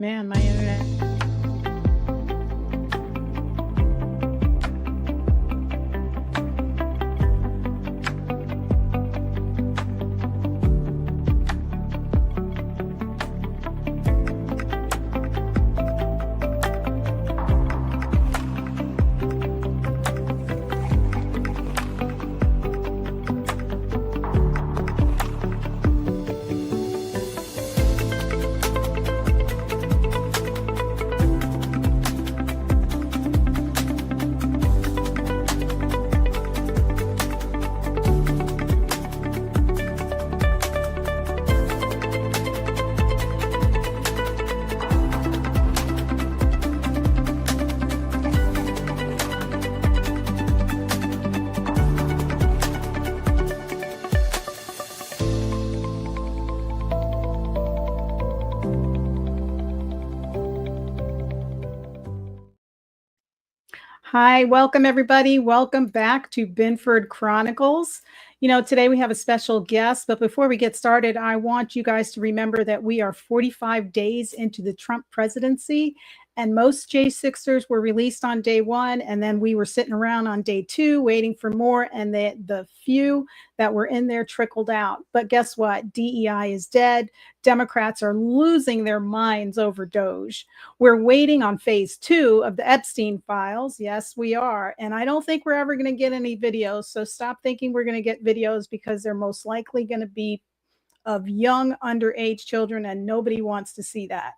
Man, my internet. Hi, welcome everybody. Welcome back to Binford Chronicles. Today we have a special guest, but before we get started, I want you guys to remember that we are 45 days into the Trump presidency, and most J6ers were released on day one, and then we were sitting around on day two waiting for more, and the few that were in there trickled out. But guess what? DEI is dead. Democrats are losing their minds over Doge. We're waiting on phase 2 of the Epstein files. Yes, we are. And I don't think we're ever going to get any videos. So stop thinking we're going to get videos, because they're most likely going to be of young underage children, and nobody wants to see that.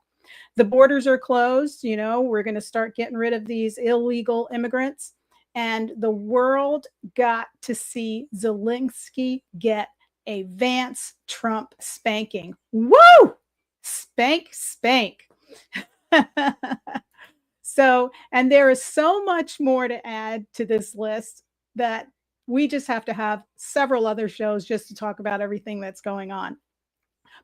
The borders are closed. We're going to start getting rid of these illegal immigrants. And the world got to see Zelensky get a Vance Trump spanking. Woo! Spank, spank. And there is so much more to add to this list that we just have to have several other shows just to talk about everything that's going on.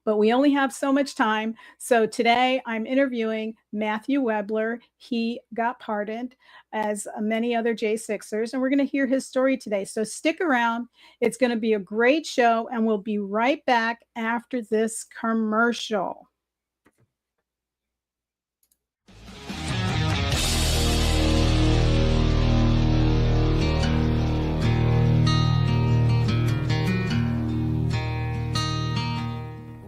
But we only have so much time. So today I'm interviewing Matthew Webler. He got pardoned, as many other J6ers, and we're going to hear his story today. So stick around. It's going to be a great show, and we'll be right back after this commercial.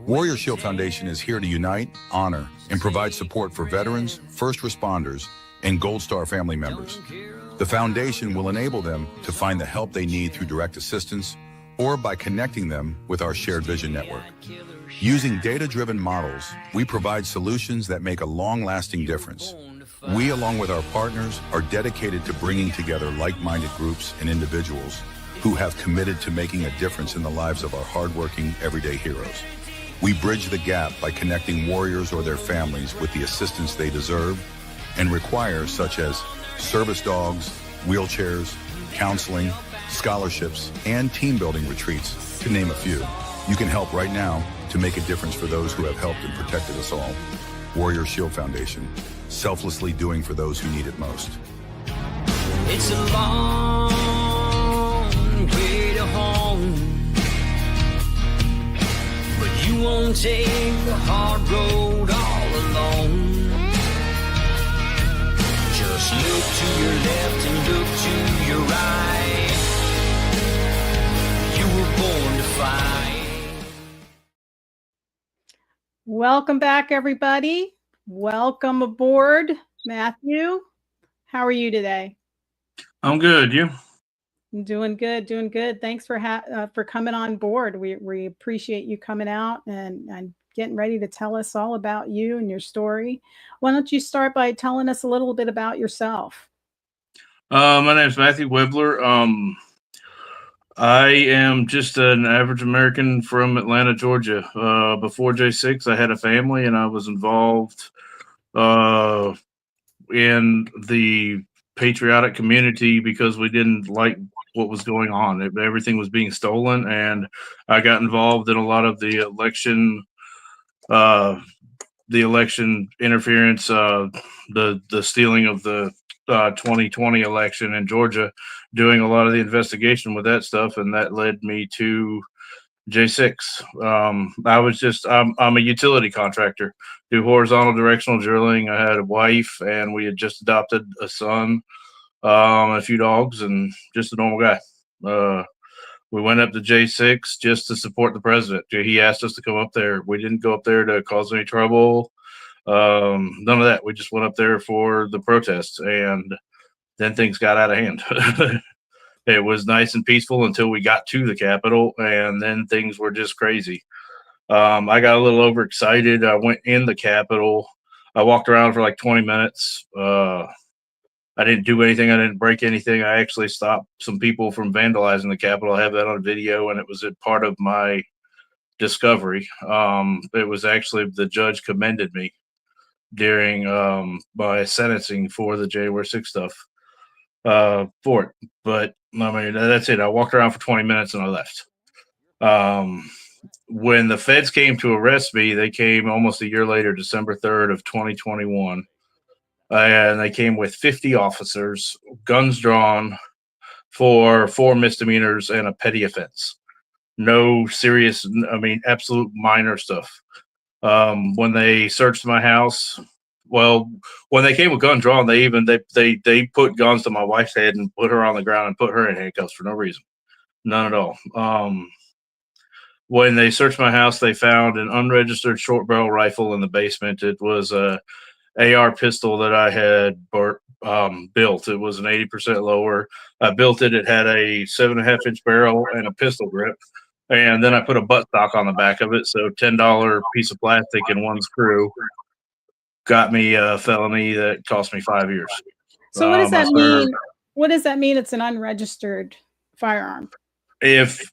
Warrior Shield Foundation is here to unite, honor, and provide support for veterans, first responders, and Gold Star family members. The foundation will enable them to find the help they need through direct assistance or by connecting them with our Shared Vision Network. Using data-driven models, we provide solutions that make a long-lasting difference. We, along with our partners, are dedicated to bringing together like-minded groups and individuals who have committed to making a difference in the lives of our hardworking, everyday heroes. We bridge the gap by connecting warriors or their families with the assistance they deserve and require, such as service dogs, wheelchairs, counseling, scholarships, and team-building retreats, to name a few. You can help right now to make a difference for those who have helped and protected us all. Warrior Shield Foundation, selflessly doing for those who need it most. It's a long way to home, but you won't take the hard road all alone. Just look to your left and look to your right. You were born to fight. Welcome back, everybody. Welcome aboard, Matthew. How are you today? I'm good. You? I'm doing good, doing good. Thanks for coming on board. We appreciate you coming out and getting ready to tell us all about you and your story. Why don't you start by telling us a little bit about yourself? My name is Matthew Webler. I am just an average American from Atlanta, Georgia. Before J6, I had a family, and I was involved in the patriotic community because we didn't like what was going on. Everything was being stolen, and I got involved in a lot of the election interference, the stealing of the 2020 election in Georgia, doing a lot of the investigation with that stuff, and that led me to J6. I'm a utility contractor, do horizontal directional drilling. I had a wife, and we had just adopted a son, a few dogs, and just a normal guy. We went up to J6 just to support the president. He asked us to come up there. We didn't go up there to cause any trouble. None of that. We just went up there for the protests, and then things got out of hand. It was nice and peaceful until we got to the Capitol, and then things were just crazy. I got a little overexcited. I went in the Capitol. I walked around for like 20 minutes. I didn't do anything. I didn't break anything. I actually stopped some people from vandalizing the Capitol. I have that on video, and it was a part of my discovery. It was actually the judge commended me during my sentencing for the January 6th stuff for it. But I mean, that's it. I walked around for 20 minutes and I left. When the feds came to arrest me, they came almost a year later, December 3rd of 2021. And they came with 50 officers, guns drawn, for 4 misdemeanors and a petty offense. No serious, I mean, absolute minor stuff. When they searched my house, well, when they came with guns drawn, they put guns to my wife's head and put her on the ground and put her in handcuffs for no reason, none at all. When they searched my house, they found an unregistered short barrel rifle in the basement. It was a AR pistol that I had built. It was an 80% lower. I built it. It had a 7.5-inch barrel and a pistol grip. And then I put a buttstock on the back of it. So $10 piece of plastic and 1 screw got me a felony that cost me 5 years. So what does that mean? What does that mean? It's an unregistered firearm. If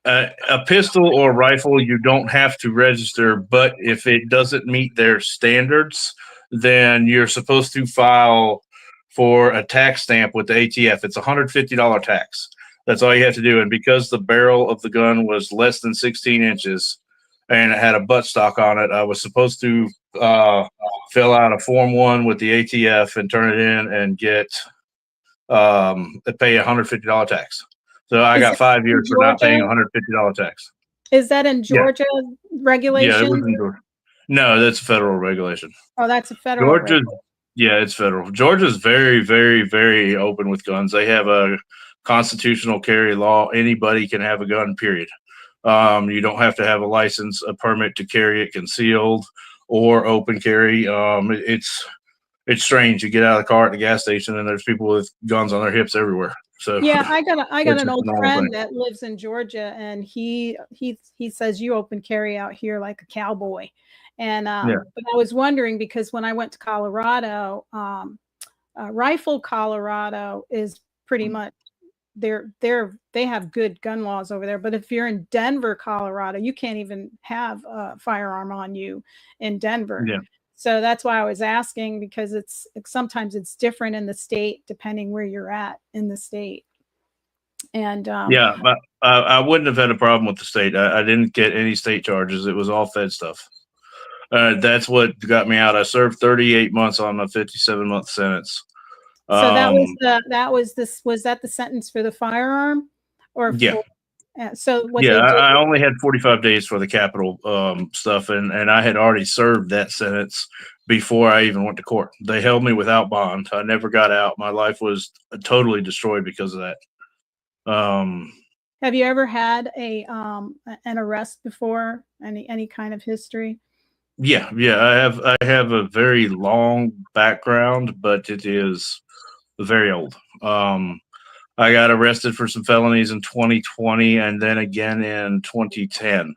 a pistol or rifle, you don't have to register, but if it doesn't meet their standards, then you're supposed to file for a tax stamp with the ATF. It's a $150 tax. That's all you have to do. And because the barrel of the gun was less than 16 inches and it had a buttstock on it, I was supposed to fill out a Form 1 with the ATF and turn it in and pay a $150 tax. So I got 5 years for not paying $150 tax. Is that in Georgia regulation? Yeah, it was in Georgia. No, that's a federal regulation. Oh, that's a federal regulation. Yeah, it's federal. Georgia's very, very, very open with guns. They have a constitutional carry law. Anybody can have a gun, period. You don't have to have a license, a permit to carry it concealed or open carry. It's strange. You get out of the car at the gas station and there's people with guns on their hips everywhere. So yeah, I got an old friend that lives in Georgia, and he says you open carry out here like a cowboy. And but I was wondering, because when I went to Colorado, Rifle, Colorado is pretty much they have good gun laws over there. But if you're in Denver, Colorado, you can't even have a firearm on you in Denver. Yeah. So that's why I was asking, because sometimes it's different in the state depending where you're at in the state. And yeah, but I wouldn't have had a problem with the state. I didn't get any state charges. It was all Fed stuff. That's what got me out. I served 38 months on a 57-month sentence. So was that the sentence for the firearm? Or yeah. So what I only had 45 days for the Capitol stuff, and I had already served that sentence before I even went to court. They held me without bond. I never got out. My life was totally destroyed because of that. Have you ever had an arrest before? Any kind of history? Yeah. I have a very long background, but it is very old. I got arrested for some felonies in 2020 and then again in 2010.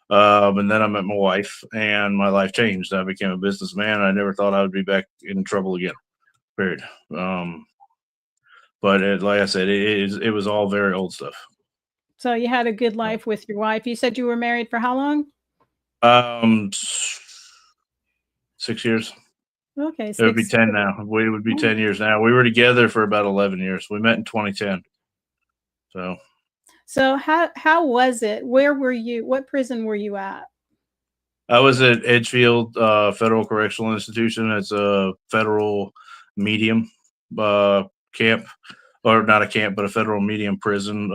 And then I met my wife and my life changed. I became a businessman. I never thought I would be back in trouble again, period. But like I said, it was all very old stuff. So you had a good life with your wife. You said you were married for how long? 6 years. Okay. It would be 10 now. It would be 10 years now. We were together for about 11 years. We met in 2010. So how was it? Where were you? What prison were you at? I was at Edgefield Federal Correctional Institution. It's a federal medium camp, or not a camp, but a federal medium prison.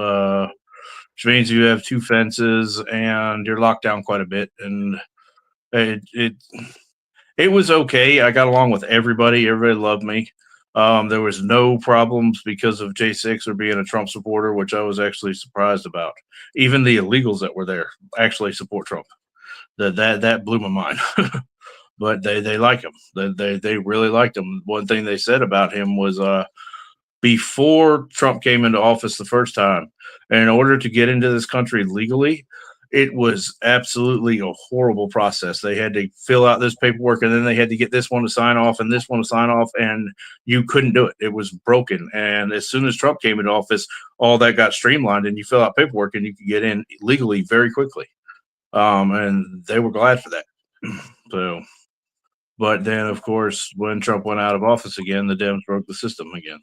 which means you have 2 fences and you're locked down quite a bit. And it was okay. I got along with everybody. Everybody loved me. There was no problems because of J6 or being a Trump supporter, which I was actually surprised about. Even the illegals that were there actually support Trump. That blew my mind. But they like him. They really liked him. One thing they said about him was before Trump came into office the first time, in order to get into this country legally, it was absolutely a horrible process. They had to fill out this paperwork, and then they had to get this one to sign off and this one to sign off, and you couldn't do it. It was broken. And as soon as Trump came into office, all that got streamlined, and you fill out paperwork, and you could get in legally very quickly. And they were glad for that. So, but then, of course, when Trump went out of office again, the Dems broke the system again.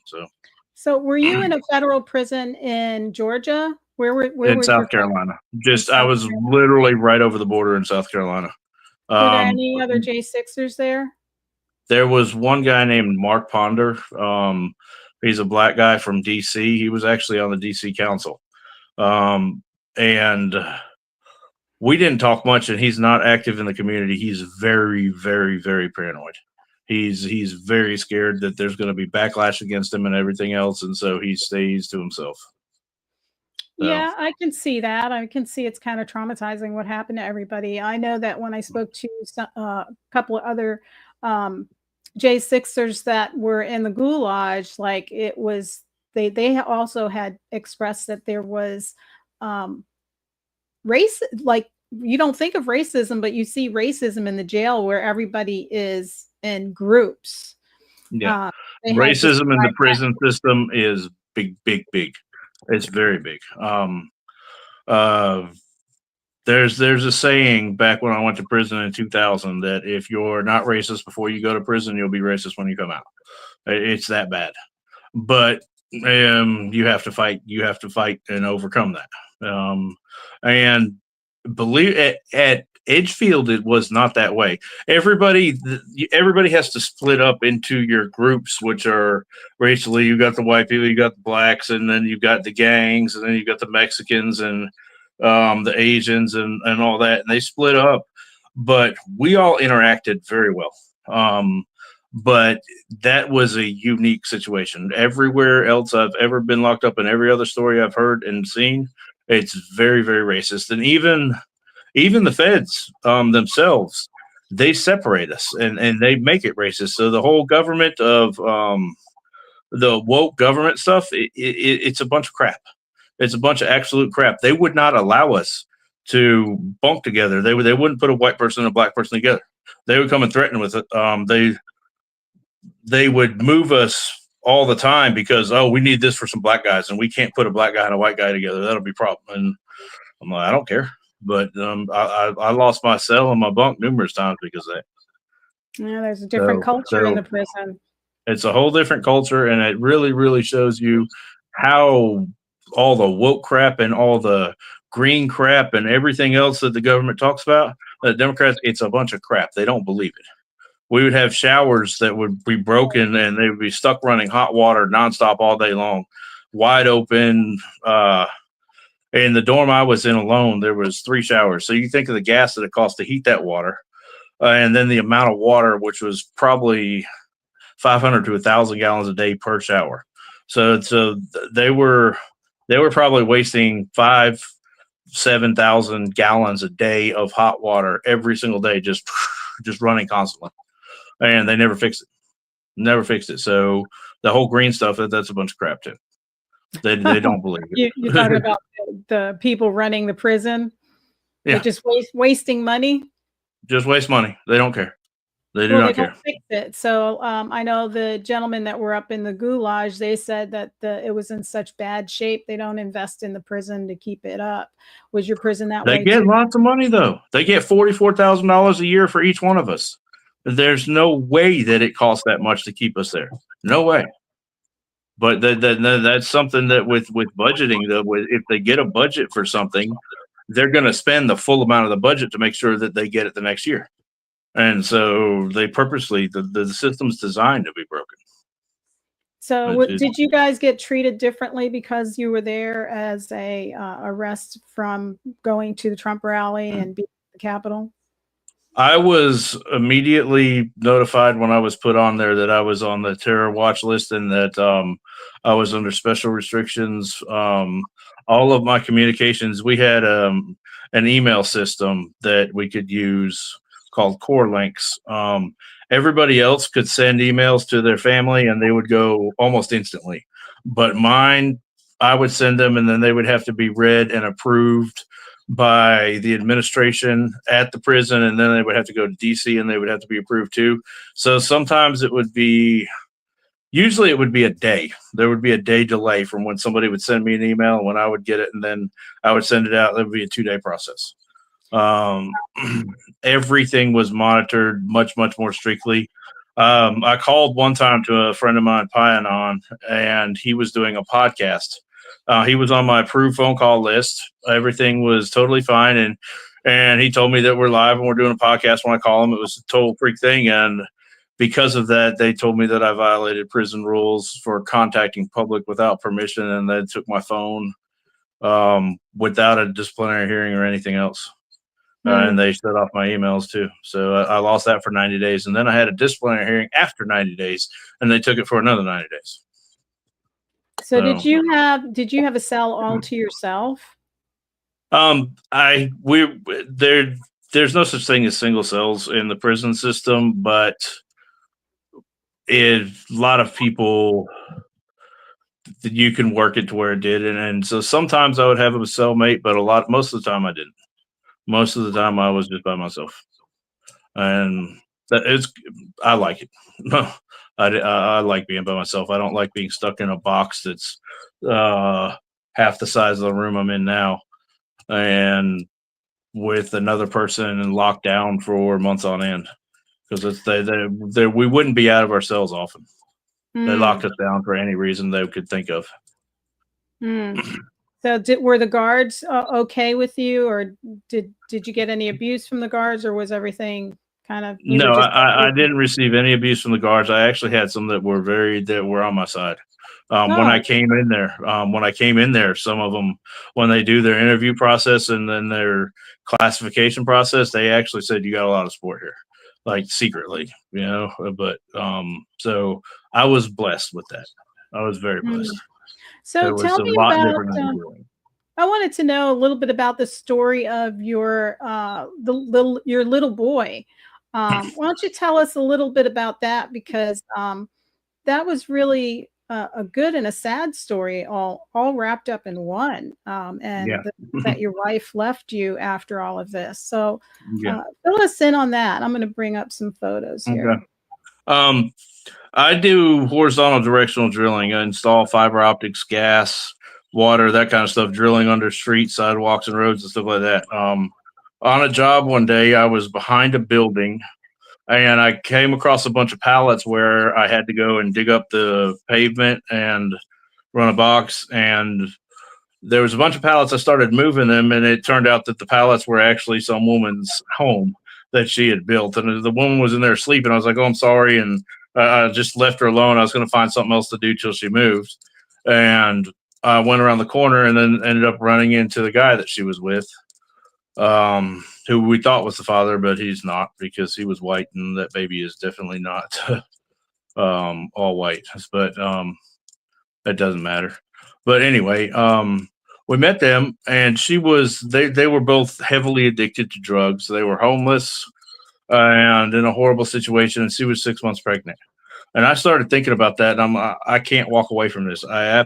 So were you in a federal prison in Georgia? Where in was South Carolina? I was literally right over the border in South Carolina. Were there any other J6ers there? There was one guy named Mark Ponder. He's a black guy from DC. He was actually on the DC council. And we didn't talk much, and he's not active in the community. He's very, very, very paranoid. He's very scared that there's going to be backlash against him and everything else, and so he stays to himself. So. Yeah, I can see that. I can see it's kind of traumatizing what happened to everybody. I know that when I spoke to a couple of other J6ers that were in the Gulag, like it was, they also had expressed that there was race, like you don't think of racism, but you see racism in the jail where everybody is in groups. Yeah, racism in the prison system is big, big, big. It's very big. There's a saying back when I went to prison in 2000 that if you're not racist before you go to prison, you'll be racist when you come out. It's that bad. But you have to fight. You have to fight and overcome that. And believe at Edgefield, it was not that way. Everybody has to split up into your groups, which are racially. You got the white people, you got the blacks, and then you got the gangs, and then you got the Mexicans and the Asians and all that. And they split up, but we all interacted very well. But that was a unique situation. Everywhere else I've ever been locked up, in every other story I've heard and seen, it's very, very racist. And even the feds themselves, they separate us and they make it racist. So the whole government of the woke government stuff, it's a bunch of crap. It's a bunch of absolute crap. They would not allow us to bunk together. They wouldn't put a white person and a black person together. They would come and threaten with it. They would move us all the time because, oh, we need this for some black guys and we can't put a black guy and a white guy together. That'll be a problem. And I'm like, I don't care. But I lost my cell and my bunk numerous times because of that. Yeah, there's a different culture in the prison. It's a whole different culture, and it really, really shows you how all the woke crap and all the green crap and everything else that the government talks about, the Democrats, it's a bunch of crap. They don't believe it. We would have showers that would be broken, and they would be stuck running hot water nonstop all day long, wide open. In the dorm I was in alone, there was 3 showers. So you think of the gas that it cost to heat that water, and then the amount of water, which was probably 500 to 1,000 gallons a day per shower. So they were probably wasting 7,000 gallons a day of hot water every single day, just running constantly, and they never fixed it. So the whole green stuff, that's a bunch of crap too. They don't believe it. You're talking about the people running the prison? Yeah. They're just wasting money? Just waste money. They don't care. They do not care. Don't fix it. So I know the gentlemen that were up in the Gulag, they said that it was in such bad shape, they don't invest in the prison to keep it up. Was your prison that way? They get lots of money, though. They get $44,000 a year for each one of us. There's no way that it costs that much to keep us there. No way. But that's something that with budgeting, though, if they get a budget for something, they're going to spend the full amount of the budget to make sure that they get it the next year. And so they purposely, the system's designed to be broken. So, But it, did you guys get treated differently because you were there as a arrest from going to the Trump rally and being at the Capitol? I was immediately notified when I was put on there that I was on the terror watch list and that I was under special restrictions. All of my communications, we had an email system that we could use called Core Links. Everybody else could send emails to their family and they would go almost instantly. But mine, I would send them and then they would have to be read and approved by the administration at the prison, and then they would have to go to DC and they would have to be approved too. So sometimes usually it would be a day. There would be a day delay from when somebody would send me an email and when I would get it, and then I would send it out. That would be a 2-day process. Um, Everything was monitored much more strictly. I called one time to a friend of mine, Pianon, and he was doing a podcast. He was on my approved phone call list. Everything was totally fine, and he told me that we're live and we're doing a podcast. When I call him, it was a total freak thing, and because of that, they told me that I violated prison rules for contacting public without permission, and they took my phone without a disciplinary hearing or anything else. And they shut off my emails too. So I lost that for 90 days. And then I had a disciplinary hearing after 90 days, and they took it for another 90 days. So did you have a cell all to yourself? There's no such thing as single cells in the prison system, but a lot of people, you can work it to where it did. And so sometimes I would have a cellmate, but most of the time I didn't. Most of the time I was just by myself, and I like it. I like being by myself. I don't like being stuck in a box that's half the size of the room I'm in now, and with another person and locked down for months on end, because we wouldn't be out of our cells often. They locked us down for any reason they could think of. So were the guards okay with you, or did you get any abuse from the guards, or was everything kind of? No, I didn't receive any abuse from the guards. I actually had some that were on my side. When I came in there, some of them, when they do their interview process and then their classification process, they actually said, you got a lot of support here, like secretly, but so I was blessed with that. I was very blessed. So tell me about, I wanted to know a little bit about the story of your little boy. Why don't you tell us a little bit about that? Because that was really a good and a sad story, all wrapped up in one. That your wife left you after all of this. So fill us in on that. I'm going to bring up some photos here. Okay. I do horizontal directional drilling. I install fiber optics, gas, water, that kind of stuff, drilling under streets, sidewalks, and roads and stuff like that. On a job one day, I was behind a building, and I came across a bunch of pallets where I had to go and dig up the pavement and run a box. And there was a bunch of pallets. I started moving them, and it turned out that the pallets were actually some woman's home that she had built. And the woman was in there sleeping. I was like, oh, I'm sorry. And I just left her alone. I was going to find something else to do till she moved. And I went around the corner and then ended up running into the guy that she was with, who we thought was the father, but he's not, because he was white, and that baby is definitely not all white. But that doesn't matter. But anyway, we met them, and they were both heavily addicted to drugs. They were homeless and in a horrible situation, and she was 6 months pregnant. And I started thinking about that, and I can't walk away from this. I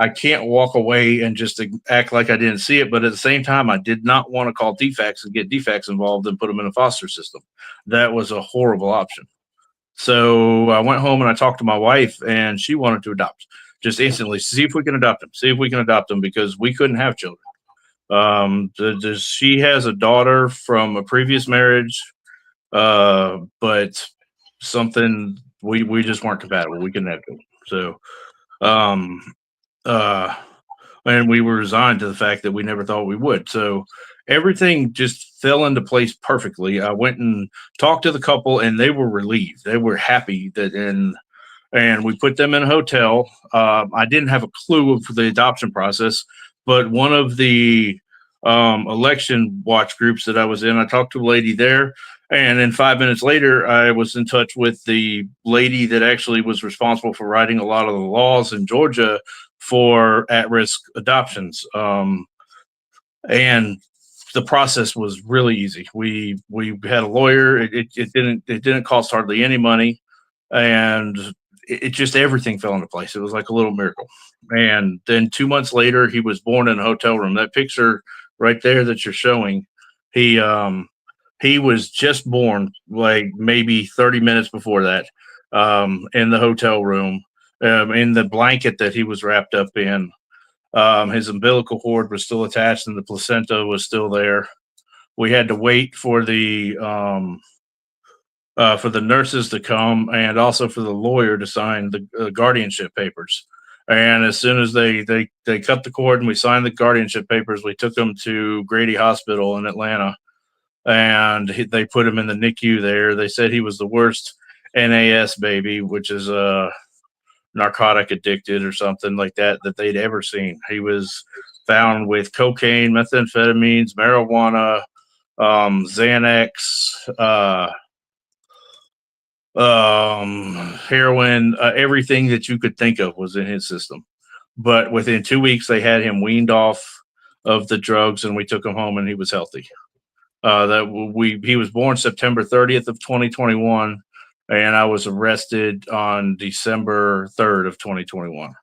can't walk away and just act like I didn't see it. But at the same time, I did not want to call DFACS and get DFACS involved and put them in a foster system. That was a horrible option. So I went home and I talked to my wife, and she wanted to adopt just instantly. See if we can adopt them, because we couldn't have children. She has a daughter from a previous marriage, but something we just weren't compatible. We couldn't have children. So, and we were resigned to the fact that we never thought we would. So everything just fell into place perfectly. I went and talked to the couple, and they were relieved. They were happy that, and and we put them in a hotel. I didn't have a clue of the adoption process, but one of the election watch groups that I was in, I talked to a lady there, and then 5 minutes later, I was in touch with the lady that actually was responsible for writing a lot of the laws in Georgia for at-risk adoptions. And the process was really easy. We had a lawyer. It didn't cost hardly any money, and it just everything fell into place. It was like a little miracle. And then 2 months later, he was born in a hotel room. That picture right there that you're showing, he was just born like maybe 30 minutes before that, in the hotel room, in the blanket that he was wrapped up in. His umbilical cord was still attached and the placenta was still there. We had to wait for the nurses to come and also for the lawyer to sign the guardianship papers. And as soon as they cut the cord and we signed the guardianship papers, we took him to Grady Hospital in Atlanta, and they put him in the NICU there. They said he was the worst NAS baby, which is narcotic addicted or something like that they'd ever seen. He was found with cocaine, methamphetamines, marijuana, Xanax, heroin, everything that you could think of was in his system. But within 2 weeks, they had him weaned off of the drugs, and we took him home, and he was healthy. He was born September 30th of 2021, and I was arrested on December 3rd of 2021.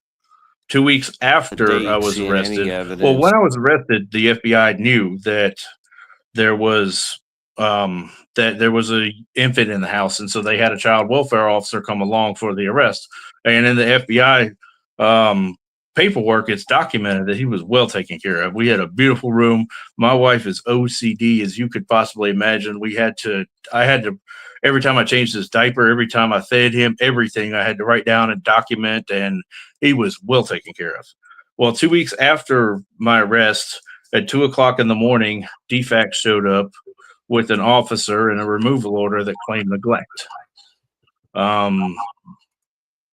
2 weeks after I was arrested. Well, when I was arrested, the FBI knew that there was a infant in the house, and so they had a child welfare officer come along for the arrest. And in the FBI paperwork, it's documented that he was well taken care of. We had a beautiful room. My wife is OCD as you could possibly imagine. I had to, every time I changed his diaper, every time I fed him, everything I had to write down and document, and he was well taken care of. Well, 2 weeks after my arrest, at 2:00 in the morning, DFAC showed up with an officer and a removal order that claimed neglect.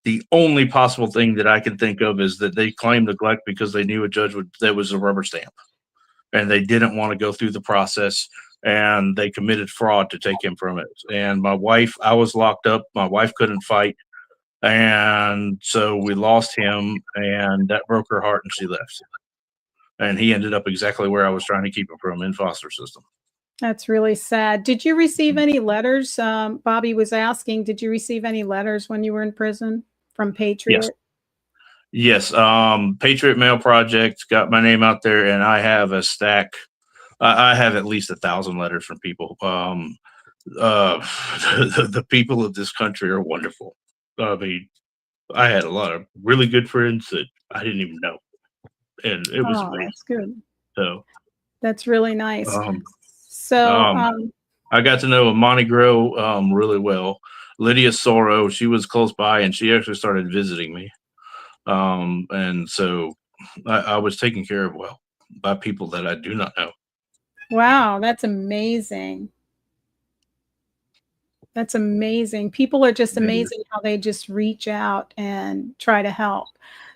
The only possible thing that I can think of is that they claimed neglect because they knew a judge that was a rubber stamp, and they didn't want to go through the process, and they committed fraud to take him from it. And my wife, I was locked up. My wife couldn't fight, and so we lost him, and that broke her heart, and she left. And he ended up exactly where I was trying to keep him from, in foster system. That's really sad. Did you receive any letters? Bobby was asking, did you receive any letters when you were in prison from Patriot? Yes. Patriot Mail Project got my name out there, and I have a stack. I have at least 1,000 letters from people. The people of this country are wonderful. I mean, I had a lot of really good friends that I didn't even know, and it was amazing. That's good. So that's really nice. I got to know Amani Grow really well. Lydia Soro, she was close by, and she actually started visiting me. And so I was taken care of well by people that I do not know. Wow, that's amazing. That's amazing. People are just amazing how they just reach out and try to help.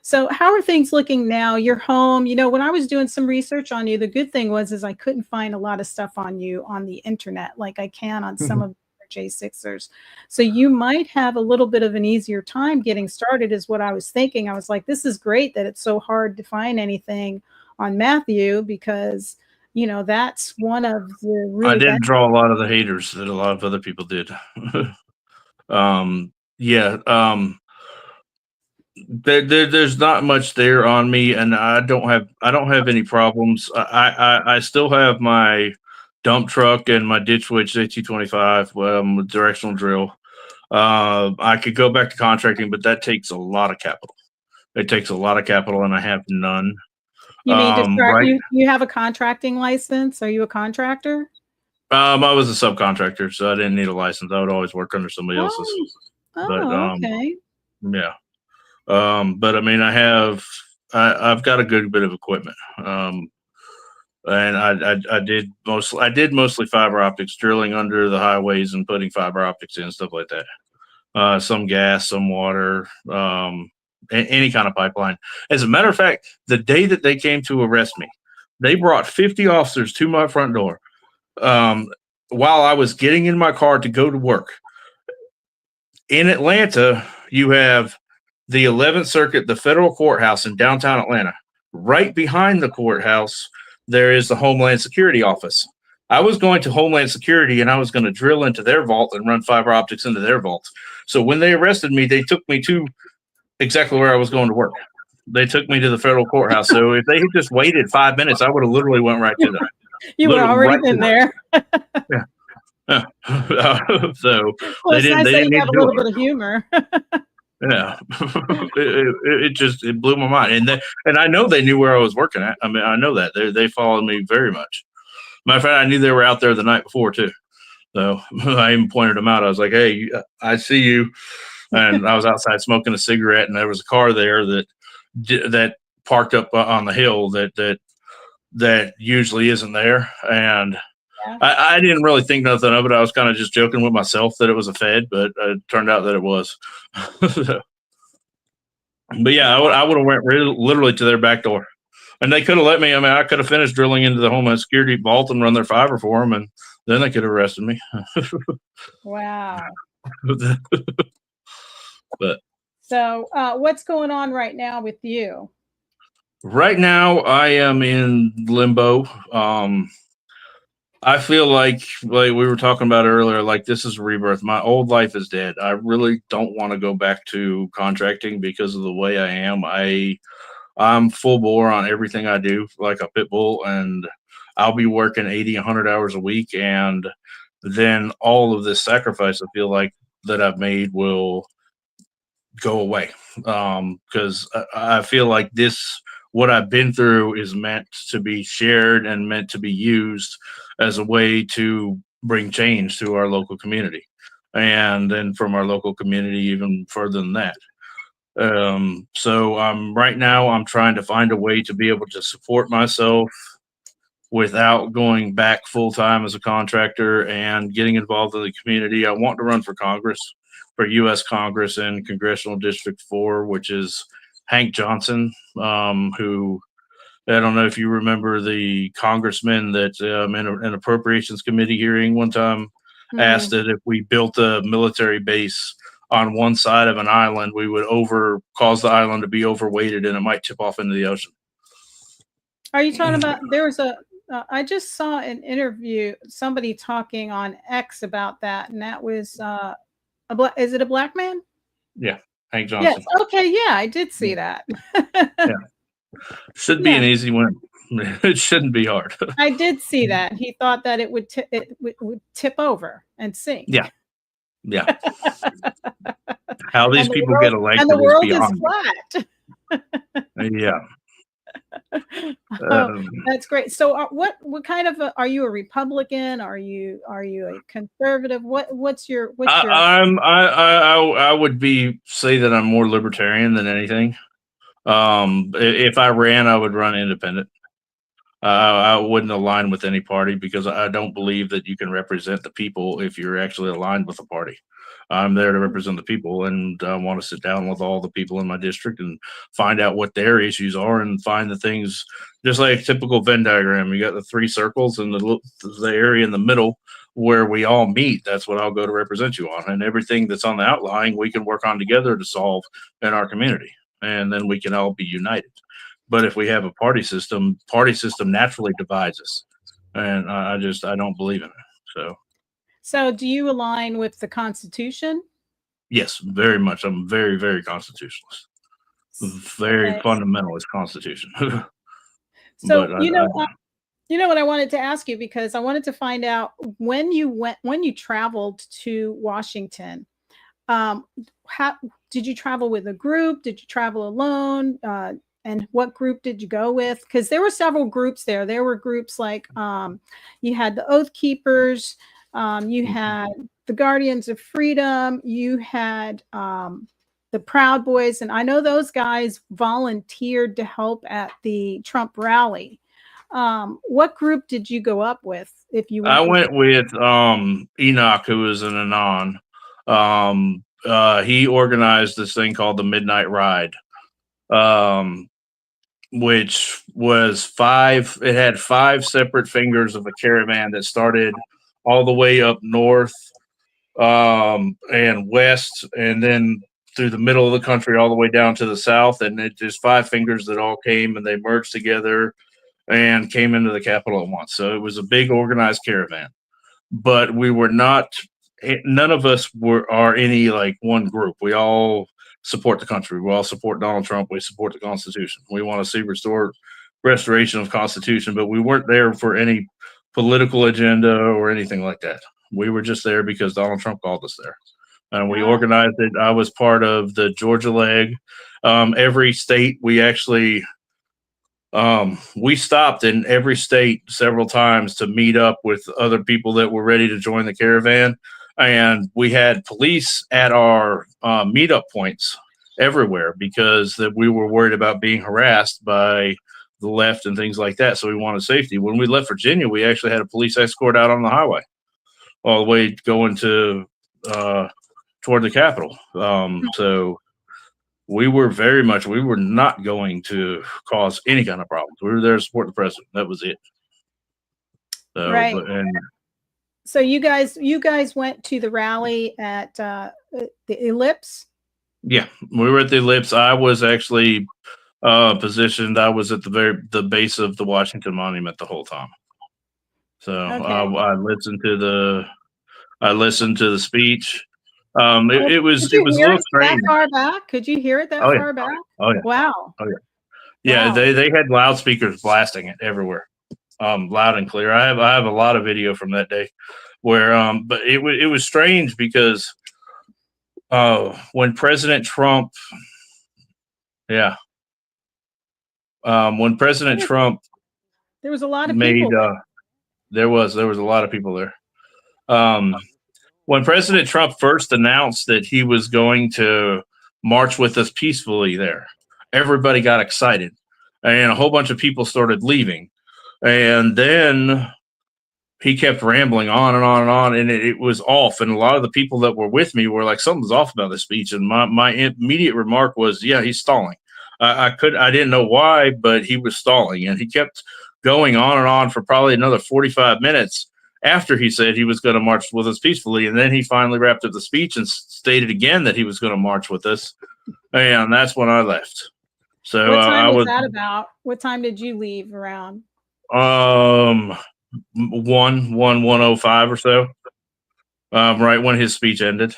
So how are things looking now? You're home. You know, when I was doing some research on you, the good thing was I couldn't find a lot of stuff on you on the internet like I can on some of the J6ers. So you might have a little bit of an easier time getting started is what I was thinking. I was like, this is great that it's so hard to find anything on Matthew because, you know, that's one of the really I didn't draw a lot of the haters that a lot of other people did. There's not much there on me, and I don't have any problems. I still have my dump truck and my ditch witch J225 directional drill. I could go back to contracting, but that takes a lot of capital. It takes a lot of capital, and I have none. You mean to start, you have a contracting license? Are you a contractor? I was a subcontractor, so I didn't need a license. I would always work under somebody else's. Okay. Yeah. But I mean, I've got a good bit of equipment. And I did mostly fiber optics, drilling under the highways and putting fiber optics in, stuff like that. some gas, some water, any kind of pipeline. As a matter of fact, the day that they came to arrest me, they brought 50 officers to my front door while I was getting in my car to go to work. In Atlanta, you have the 11th Circuit, the federal courthouse in downtown Atlanta. Right behind the courthouse, there is the Homeland Security office. I was going to Homeland Security and I was going to drill into their vault and run fiber optics into their vaults. So when they arrested me, they took me to exactly where I was going to work. They took me to the federal courthouse. So if they had just waited 5 minutes, I would have literally went right to them. You would already been there. Yeah. So well, they it's nice that didn't you need have to a do little it. bit of humor. Yeah, it blew my mind, and I know they knew where I was working at. I mean, I know that they followed me very much. Matter of fact, I knew they were out there the night before too. So I even pointed them out. I was like, "Hey, I see you," and I was outside smoking a cigarette, and there was a car there that parked up on the hill that usually isn't there, and Yeah. I didn't really think nothing of it. I was kind of just joking with myself that it was a Fed, but it turned out that it was. But yeah, I would have went literally to their back door, and they could have let me. I mean, I could have finished drilling into the Homeland Security vault and run their fiber for them, and then they could have arrested me. Wow. But so, what's going on right now with you? Right now, I am in limbo. I feel like we were talking about earlier, like this is a rebirth. My old life is dead. I really don't want to go back to contracting because of the way I am. I'm full bore on everything I do, like a pit bull, and I'll be working 80, 100 hours a week. And then all of this sacrifice I feel like that I've made will go away. Because I feel like what I've been through is meant to be shared and meant to be used as a way to bring change to our local community, and then from our local community even further than that. So right now I'm trying to find a way to be able to support myself without going back full time as a contractor and getting involved in the community. I want to run for Congress, for U.S. Congress in Congressional District 4, which is Hank Johnson, who I don't know if you remember the congressman that in an appropriations committee hearing one time asked that if we built a military base on one side of an island, we would cause the island to be overweighted and it might tip off into the ocean. Are you talking about, there was I just saw an interview, somebody talking on X about that, and that was, is it a black man? Yeah, Hank Johnson. Yes, okay, yeah, I did see that. Yeah. Should be an easy one. It shouldn't be hard. I did see that. He thought that it would tip over and sink. Yeah. Yeah. How these people get elected and the world is flat. Yeah. That's great. So, what kind of are you a Republican? Are you a conservative? What's your? I would say that I'm more libertarian than anything. If I ran, I would run independent. I wouldn't align with any party because I don't believe that you can represent the people if you're actually aligned with a party. I'm there to represent the people, and I want to sit down with all the people in my district and find out what their issues are and find the things, just like a typical Venn diagram. You got the three circles and the area in the middle where we all meet. That's what I'll go to represent you on. And everything that's on the outline, we can work on together to solve in our community. And then we can all be united. But if we have a party system naturally divides us. And I don't believe in it. So do you align with the Constitution? Yes, very much. I'm very, very constitutionalist. Very fundamentalist Constitution. So, you know what I wanted to ask you, because I wanted to find out when you traveled to Washington, how did you travel with a group? Did you travel alone? And what group did you go with? Because there were several groups there. There were groups like you had the Oath Keepers, you had the Guardians of Freedom, you had the Proud Boys, and I know those guys volunteered to help at the Trump rally. What group did you go up with? If you went with Enoch, who was an Anon, he organized this thing called the Midnight Ride, which was it had 5 separate fingers of a caravan that started all the way up north and west, and then through the middle of the country all the way down to the south. And it just 5 fingers that all came and they merged together and came into the capital at once. So it was a big organized caravan, but we were not, none of us are any like one group. We all support the country. We all support Donald Trump. We support the Constitution. We want to see restoration of Constitution, but we weren't there for any political agenda or anything like that. We were just there because Donald Trump called us there. And we organized it. I was part of the Georgia leg. Every state, we actually, we stopped in every state several times to meet up with other people that were ready to join the caravan. And we had police at our meetup points everywhere because we were worried about being harassed by the left and things like that. So we wanted safety. When we left Virginia, we actually had a police escort out on the highway all the way going to toward the Capitol. So we were not going to cause any kind of problems. We were there to support the president. That was it. So, right. So you guys went to the rally at the Ellipse? Yeah, we were at the Ellipse. I was actually positioned. I was at the base of the Washington Monument the whole time. So okay. I listened to the speech. It was a little strange. That far back? Could you hear it that far back? Oh yeah. Wow. Oh yeah. Yeah, wow. They had loudspeakers blasting it everywhere, loud and clear. I have a lot of video from that day, where but it was strange because when President Trump, when President Trump, there was a lot of people. There was a lot of people there. When President Trump first announced that he was going to march with us peacefully there, everybody got excited and a whole bunch of people started leaving. And then he kept rambling on and on and on, and it was off. And a lot of the people that were with me were like, something's off about this speech. And my immediate remark was, yeah, he's stalling. I didn't know why, but he was stalling. And he kept going on and on for probably another 45 minutes after he said he was going to march with us peacefully. And then he finally wrapped up the speech and stated again that he was going to march with us. And that's when I left. So what time was that about? What time did you leave around? 1:05 or so. Right when his speech ended.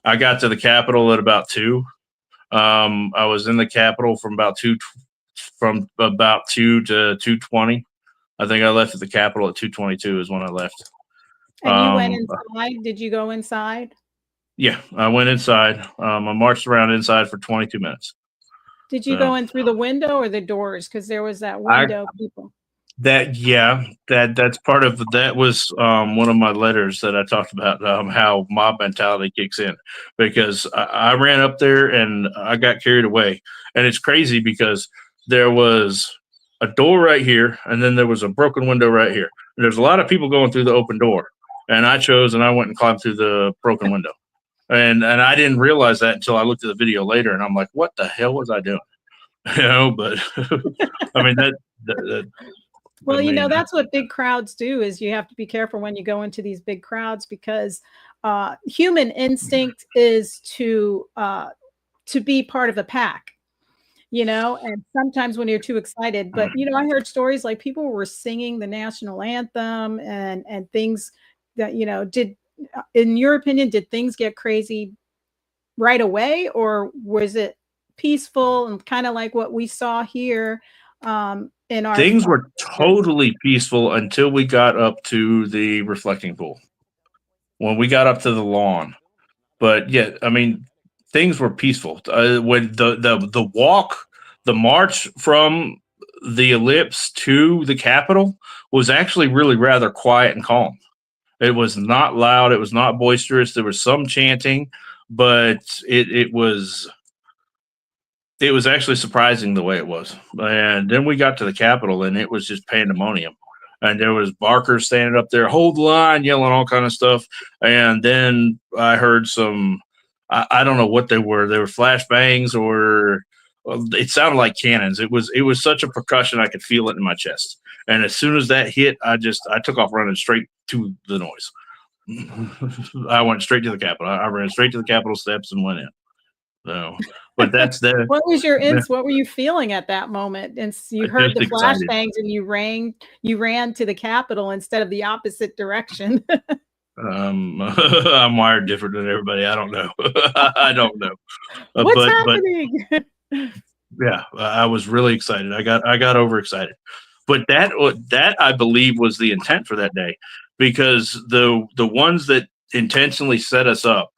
I got to the Capitol at about 2. I was in the Capitol from about 2 to 2:20. I think I left at the Capitol at 2:22 is when I left. And you went inside? Did you go inside? Yeah, I went inside. I marched around inside for 22 minutes. Did you go in through the window or the doors? Because there was that window people. That's part of that was one of my letters that I talked about how mob mentality kicks in, because I ran up there and I got carried away. And it's crazy because there was a door right here, and then there was a broken window right here. And there's a lot of people going through the open door, and I went and climbed through the broken window, and I didn't realize that until I looked at the video later, and I'm like, what the hell was I doing? But I mean that. Well, that's what big crowds do. Is you have to be careful when you go into these big crowds, because human instinct is to be part of a pack. And sometimes when you're too excited, but I heard stories like people were singing the national anthem and things that, did, in your opinion, did things get crazy right away, or was it peaceful and kind of like what we saw here in our things were totally peaceful until we got up to the reflecting pool, when we got up to the lawn. But yeah, I mean, things were peaceful. When the march from the Ellipse to the Capitol was actually really rather quiet and calm. It was not loud. It was not boisterous. There was some chanting, but it was actually surprising the way it was. And then we got to the Capitol, and it was just pandemonium. And there was barkers standing up there, hold the line, yelling all kind of stuff. And then I heard some I don't know what they were. They were flashbangs or it sounded like cannons. It was such a percussion. I could feel it in my chest. And as soon as that hit, I took off running straight to the noise. I went straight to the Capitol. I ran straight to the Capitol steps and went in. So, but that's the. What was what were you feeling at that moment? And you heard the flashbangs and you ran to the Capitol instead of the opposite direction. I'm wired different than everybody. I don't know. I don't know. What's happening? Yeah, I was really excited. I got overexcited. But that I believe was the intent for that day, because the ones that intentionally set us up,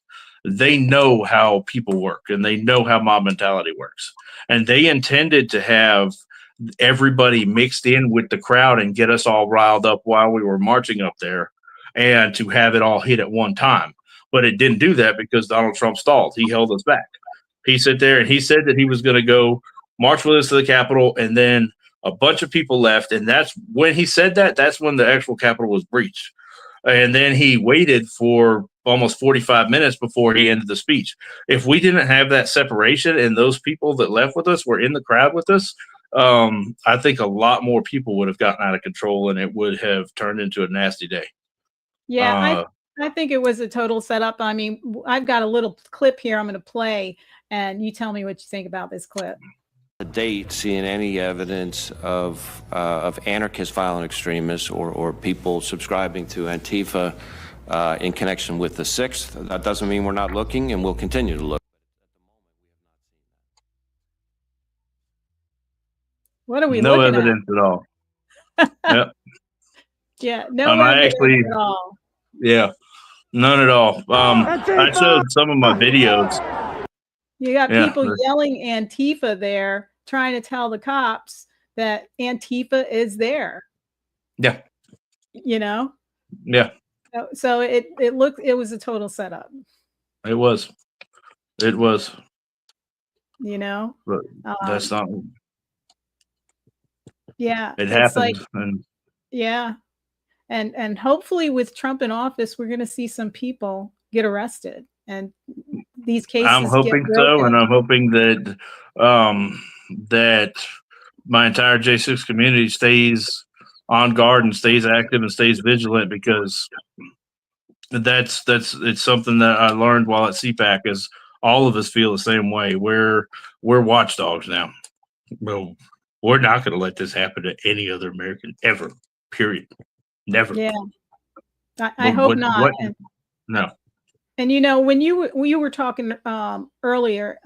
they know how people work and they know how mob mentality works. And they intended to have everybody mixed in with the crowd and get us all riled up while we were marching up there and to have it all hit at one time. But it didn't do that because Donald Trump stalled. He held us back. He sat there and he said that he was going to go march with us to the Capitol, and then a bunch of people left. And that's when he said that, that's when the actual Capitol was breached. And then he waited for almost 45 minutes before he ended the speech. If we didn't have that separation and those people that left with us were in the crowd with us, I think a lot more people would have gotten out of control and it would have turned into a nasty day. Yeah, I think it was a total setup. I mean, I've got a little clip here I'm going to play, and you tell me what you think about this clip. To date, seeing any evidence of anarchist violent extremists or people subscribing to Antifa in connection with the 6th. That doesn't mean we're not looking, and we'll continue to look. What are we no looking evidence at all. Yep. Yeah, no evidence at all. Yeah, none at all. I showed some of my videos. You got people yelling Antifa there, trying to tell the cops that Antifa is there. Yeah. You know? Yeah. So it was a total setup. It was. You know? But that's not. Yeah. It happened. Like, yeah. And hopefully with Trump in office, we're going to see some people get arrested and these cases. I'm hoping so. And I'm hoping that, that my entire J6 community stays on guard and stays active and stays vigilant, because it's something that I learned while at CPAC is all of us feel the same way. We're watchdogs now. Well, we're not going to let this happen to any other American ever, period. Never. Yeah. I hope not. No. And you know, when you were talking earlier,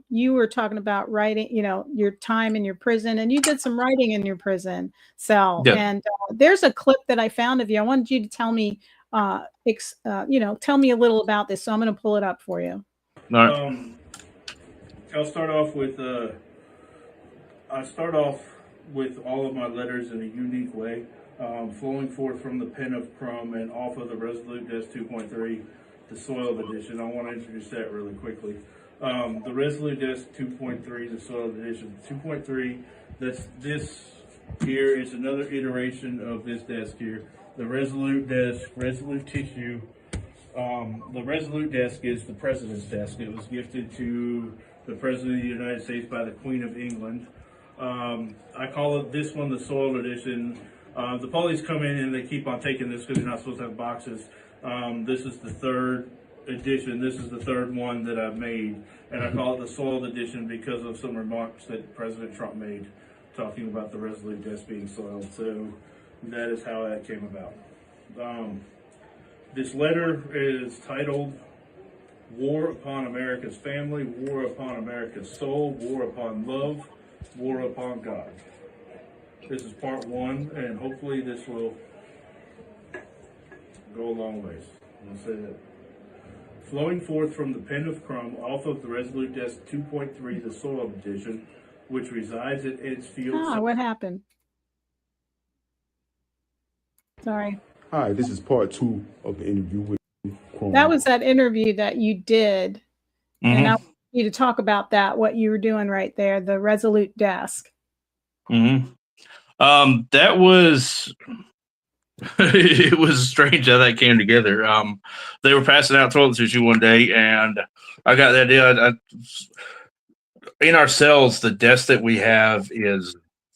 you were talking about writing, you know, your time in your prison, and you did some writing in your prison cell. Yeah. And there's a clip that I found of you. I wanted you to tell me, tell me a little about this. So I'm going to pull it up for you. All right. I'll start off with all of my letters in a unique way, flowing forth from the pen of Crumb and off of the Resolute Desk 2.3. The Soiled Edition. I want to introduce that really quickly. The Resolute Desk 2.3, the Soiled Edition 2.3, this here is another iteration of this desk here. The Resolute Desk, Resolute Tissue. The Resolute Desk is the President's desk. It was gifted to the President of the United States by the Queen of England. I call it this one the Soiled Edition. The police come in and they keep on taking this because you're not supposed to have boxes. This is the third edition. This is the third one that I've made, and I call it the Soiled Edition because of some remarks that President Trump made talking about the Resolute Desk being soiled. So that is how that came about. This letter is titled War Upon America's Family, War Upon America's Soul, War Upon Love, War Upon God. This is part one, and hopefully this will go a long ways. I'll say that. Flowing forth from the pen of Crumb, off of the Resolute Desk 2.3, the Soiled Edition, which resides at Edgefield. What happened? Sorry. Hi, this is part two of the interview with Crumb. That was that interview that you did. Mm-hmm. And I want you to talk about that, what you were doing right there, the Resolute Desk. Mm-hmm. That was It was strange how that came together. They were passing out toilet tissue one day, and I got the idea. In our cells, the desk that we have is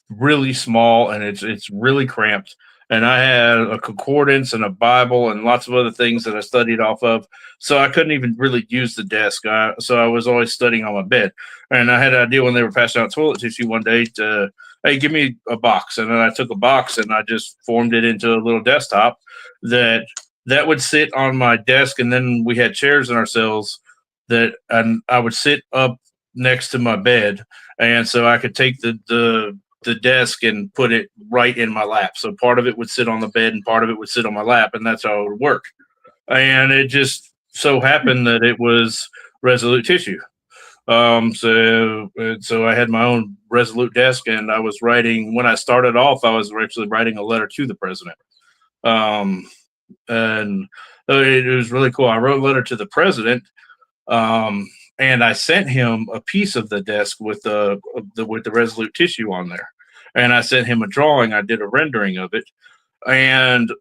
really small and it's really cramped. And I had a concordance and a Bible and lots of other things that I studied off of. So I couldn't even really use the desk. So I was always studying on my bed. And I had an idea when they were passing out toilet tissue one day to, hey, give me a box. And then I took a box and I just formed it into a little desktop that would sit on my desk. And then we had chairs in our cells that and I would sit up next to my bed. And so I could take the desk and put it right in my lap. So part of it would sit on the bed and part of it would sit on my lap, and that's how it would work. And it just so happened that it was Resolute tissue. So I had my own Resolute desk, and I was writing. When I started off, I was actually writing a letter to the president. And it was really cool. I wrote a letter to the president. And I sent him a piece of the desk with the Resolute tissue on there, and I sent him a drawing. I did a rendering of it, and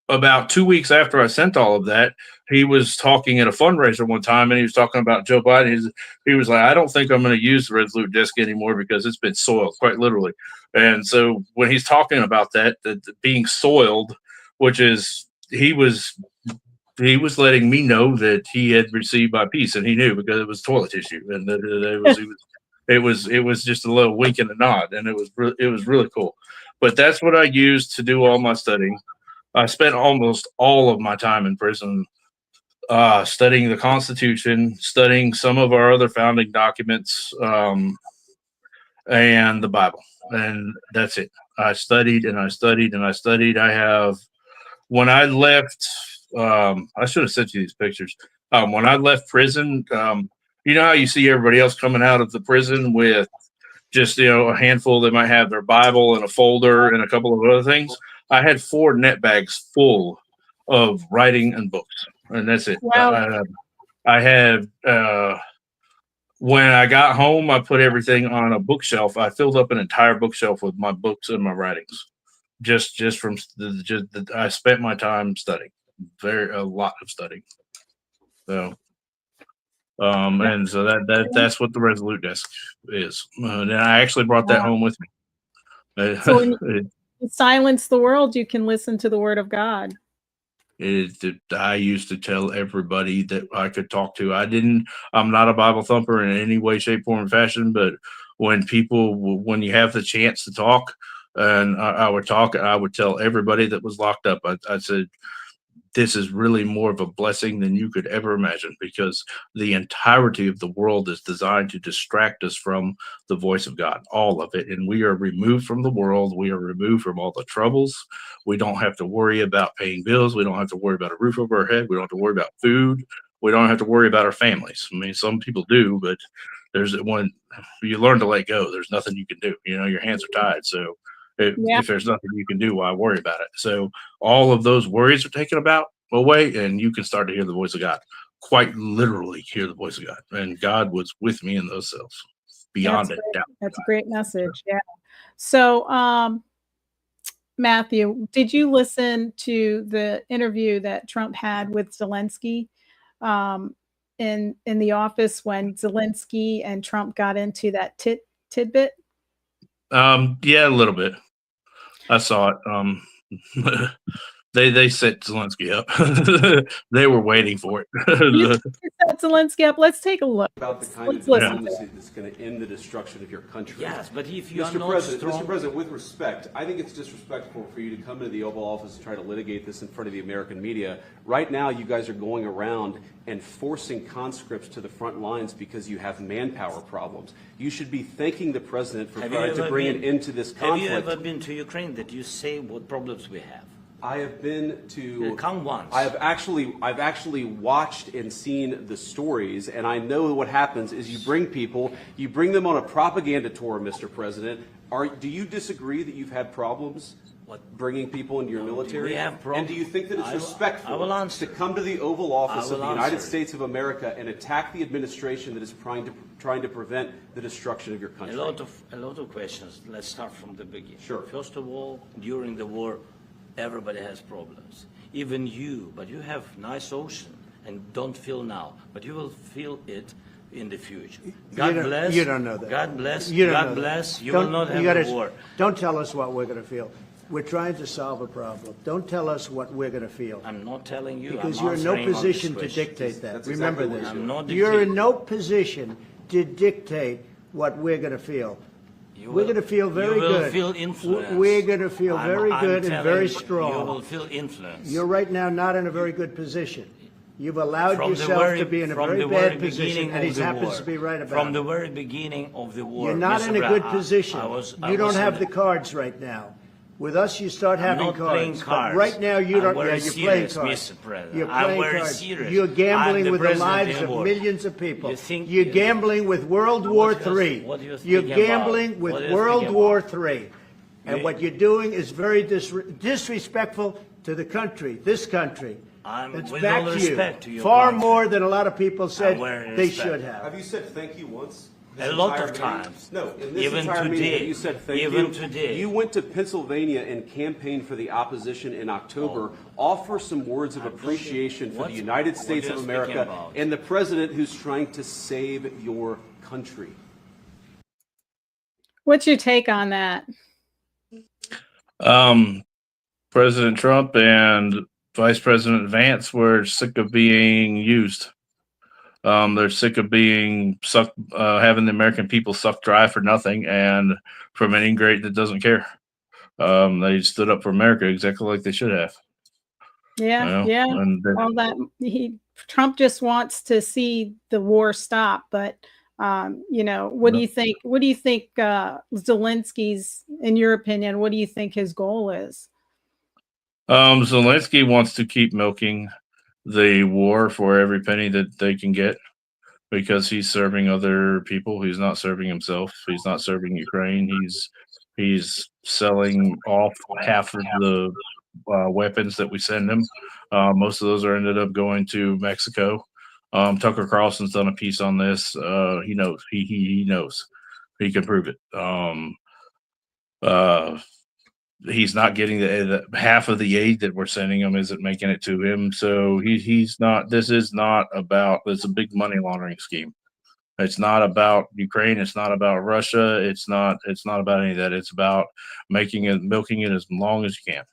about 2 weeks after I sent all of that, he was talking at a fundraiser one time, and he was talking about Joe Biden. He was like, "I don't think I'm going to use the Resolute desk anymore because it's been soiled, quite literally." And so when he's talking about that being soiled, which is he was letting me know that he had received my piece, and he knew because it was toilet tissue, and that it was just a little wink and a nod, and it was really cool. But that's what I used to do all my studying. I spent almost all of my time in prison studying the Constitution, studying some of our other founding documents, and the Bible, and that's it. I studied and I studied and I studied. When I left. I should have sent you these pictures. When I left prison, you know how you see everybody else coming out of the prison with just, a handful. They might have their Bible and a folder and a couple of other things. I had 4 net bags full of writing and books, and that's it. Wow. I had, when I got home, I put everything on a bookshelf. I filled up an entire bookshelf with my books and my writings. Just from I spent my time studying. A lot of studying. So, and so that's what the Resolute desk is. And I actually brought that home with me. So when you silence the world, you can listen to the Word of God. I used to tell everybody that I could talk to. I'm not a Bible thumper in any way, shape, form, or fashion, but when you have the chance to talk, and I would talk, I would tell everybody that was locked up. I said, this is really more of a blessing than you could ever imagine, because the entirety of the world is designed to distract us from the voice of God, all of it. And we are removed from the world. We are removed from all the troubles. We don't have to worry about paying bills. We don't have to worry about a roof over our head. We don't have to worry about food. We don't have to worry about our families. I mean, some people do, but when you learn to let go, there's nothing you can do. Your hands are tied. So if there's nothing you can do, why worry about it? So all of those worries are taken away, and you can start to hear the voice of God. Quite literally hear the voice of God. And God was with me in those cells, beyond a doubt. That's a great message. Yeah. So, Matthew, did you listen to the interview that Trump had with Zelensky in the office when Zelensky and Trump got into that tidbit? Yeah, a little bit. I saw it. They set Zelensky up. They were waiting for it. You set Zelensky up. Let's take a look. About the kind of diplomacy that's going to end the destruction of your country. Yes, but if you are not Mr. President, with respect, I think it's disrespectful for you to come into the Oval Office and try to litigate this in front of the American media. Right now, you guys are going around and forcing conscripts to the front lines because you have manpower problems. You should be thanking the president for trying to bring an end to this conflict. Have you ever been to Ukraine that you say what problems we have? I have been to. Come once. I've actually watched and seen the stories, and I know what happens is you bring them on a propaganda tour, Mr. President. Do you disagree that you've had problems bringing people into your military? We have problems. And do you think that it's respectful to come to the Oval Office of the United States of America and attack the administration that is trying to prevent the destruction of your country? A lot of questions. Let's start from the beginning. Sure. First of all, during the war, Everybody has problems, even you. But you have nice ocean and don't feel now, but you will feel it in the future. God bless. You don't know that. God bless. You don't God know bless. that. You will not have a war. Don't tell us what we're going to feel. We're trying to solve a problem. Don't tell us what we're going to feel. I'm not telling you. Because I'm you're in no answering on this position to question. dictate that. That's Remember exactly this. what I'm not You're in dictating. no position to dictate what we're going to feel. You We're will- going to feel very you will good. feel influence. We're going to feel very I'm good and telling very you, strong. You will feel influence. You're right now not in a very good position. You've allowed From the yourself very- to be in a from very the bad very position, beginning and he of the happens war. to be right about From it. the very beginning of the war. You're not Mr. in a Brown, good position. I You don't was have in the cards right now. With us, you start I'm having not playing cards. But cards. right now, you I'm don't. very You're playing serious, cards. Mr. President. You're I'm playing very cards. serious. You're I'm gambling the with the president lives of the of world. millions of people. You think- You're gambling with World War What do you- III. what do you You're think about? gambling with What do you World think War about? III. And You- what you're doing is very disrespectful to the country, this country. It's with back all to you. respect to your Far country. more than a lot of people said very they respect. should have. Have you said thank you once? A lot of Entire meeting? times. No, in this Even entire meeting, today. have you said thank Even you. today. You went to Pennsylvania and campaigned for the opposition in October. Offer some words of appreciation for the United States what of are you speaking America about? and the president who's trying to save your country. What's your take on that? President Trump and Vice President Vance were sick of being used. They're sick of being sucked, having the American people sucked dry for nothing, and from an ingrate that doesn't care. They stood up for America exactly like they should have. Yeah, You know? yeah. And All that Trump just wants to see the war stop, but what do you think? What do you think Zelensky's, in your opinion, what do you think his goal is? Zelensky wants to keep milking the war for every penny that they can get because he's serving other people. He's not serving himself. He's not serving Ukraine. He's selling off half of the weapons that we send him. Most of those are ended up going to Mexico. Tucker Carlson's done a piece on this. He knows. He knows. He can prove it. He's not getting the half of the aid that we're sending him isn't making it to him. So he's not. This is not about. It's a big money laundering scheme. It's not about Ukraine. It's not about Russia. It's not about any of that. It's about milking it as long as you can.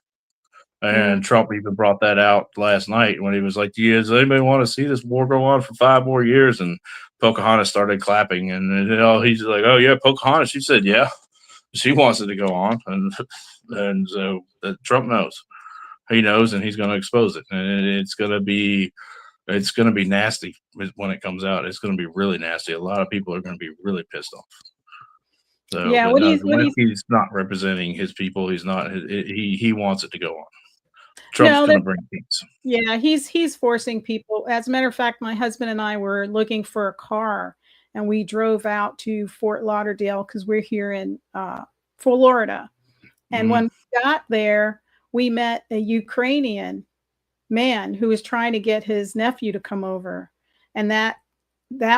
And Trump even brought that out last night when he was like, does anybody want to see this war go on for 5 more years? And Pocahontas started clapping. And he's like, oh, yeah, Pocahontas. She said, yeah, she wants it to go on. And so Trump knows. He knows, and he's going to expose it. And it's going to be nasty when it comes out. It's going to be really nasty. A lot of people are going to be really pissed off. So, yeah, he's not representing his people. He's not. He wants it to go on. Trump's going to bring peace. Yeah, he's forcing people. As a matter of fact, my husband and I were looking for a car, and we drove out to Fort Lauderdale because we're here in Florida. And when we got there, we met a Ukrainian man who was trying to get his nephew to come over, and that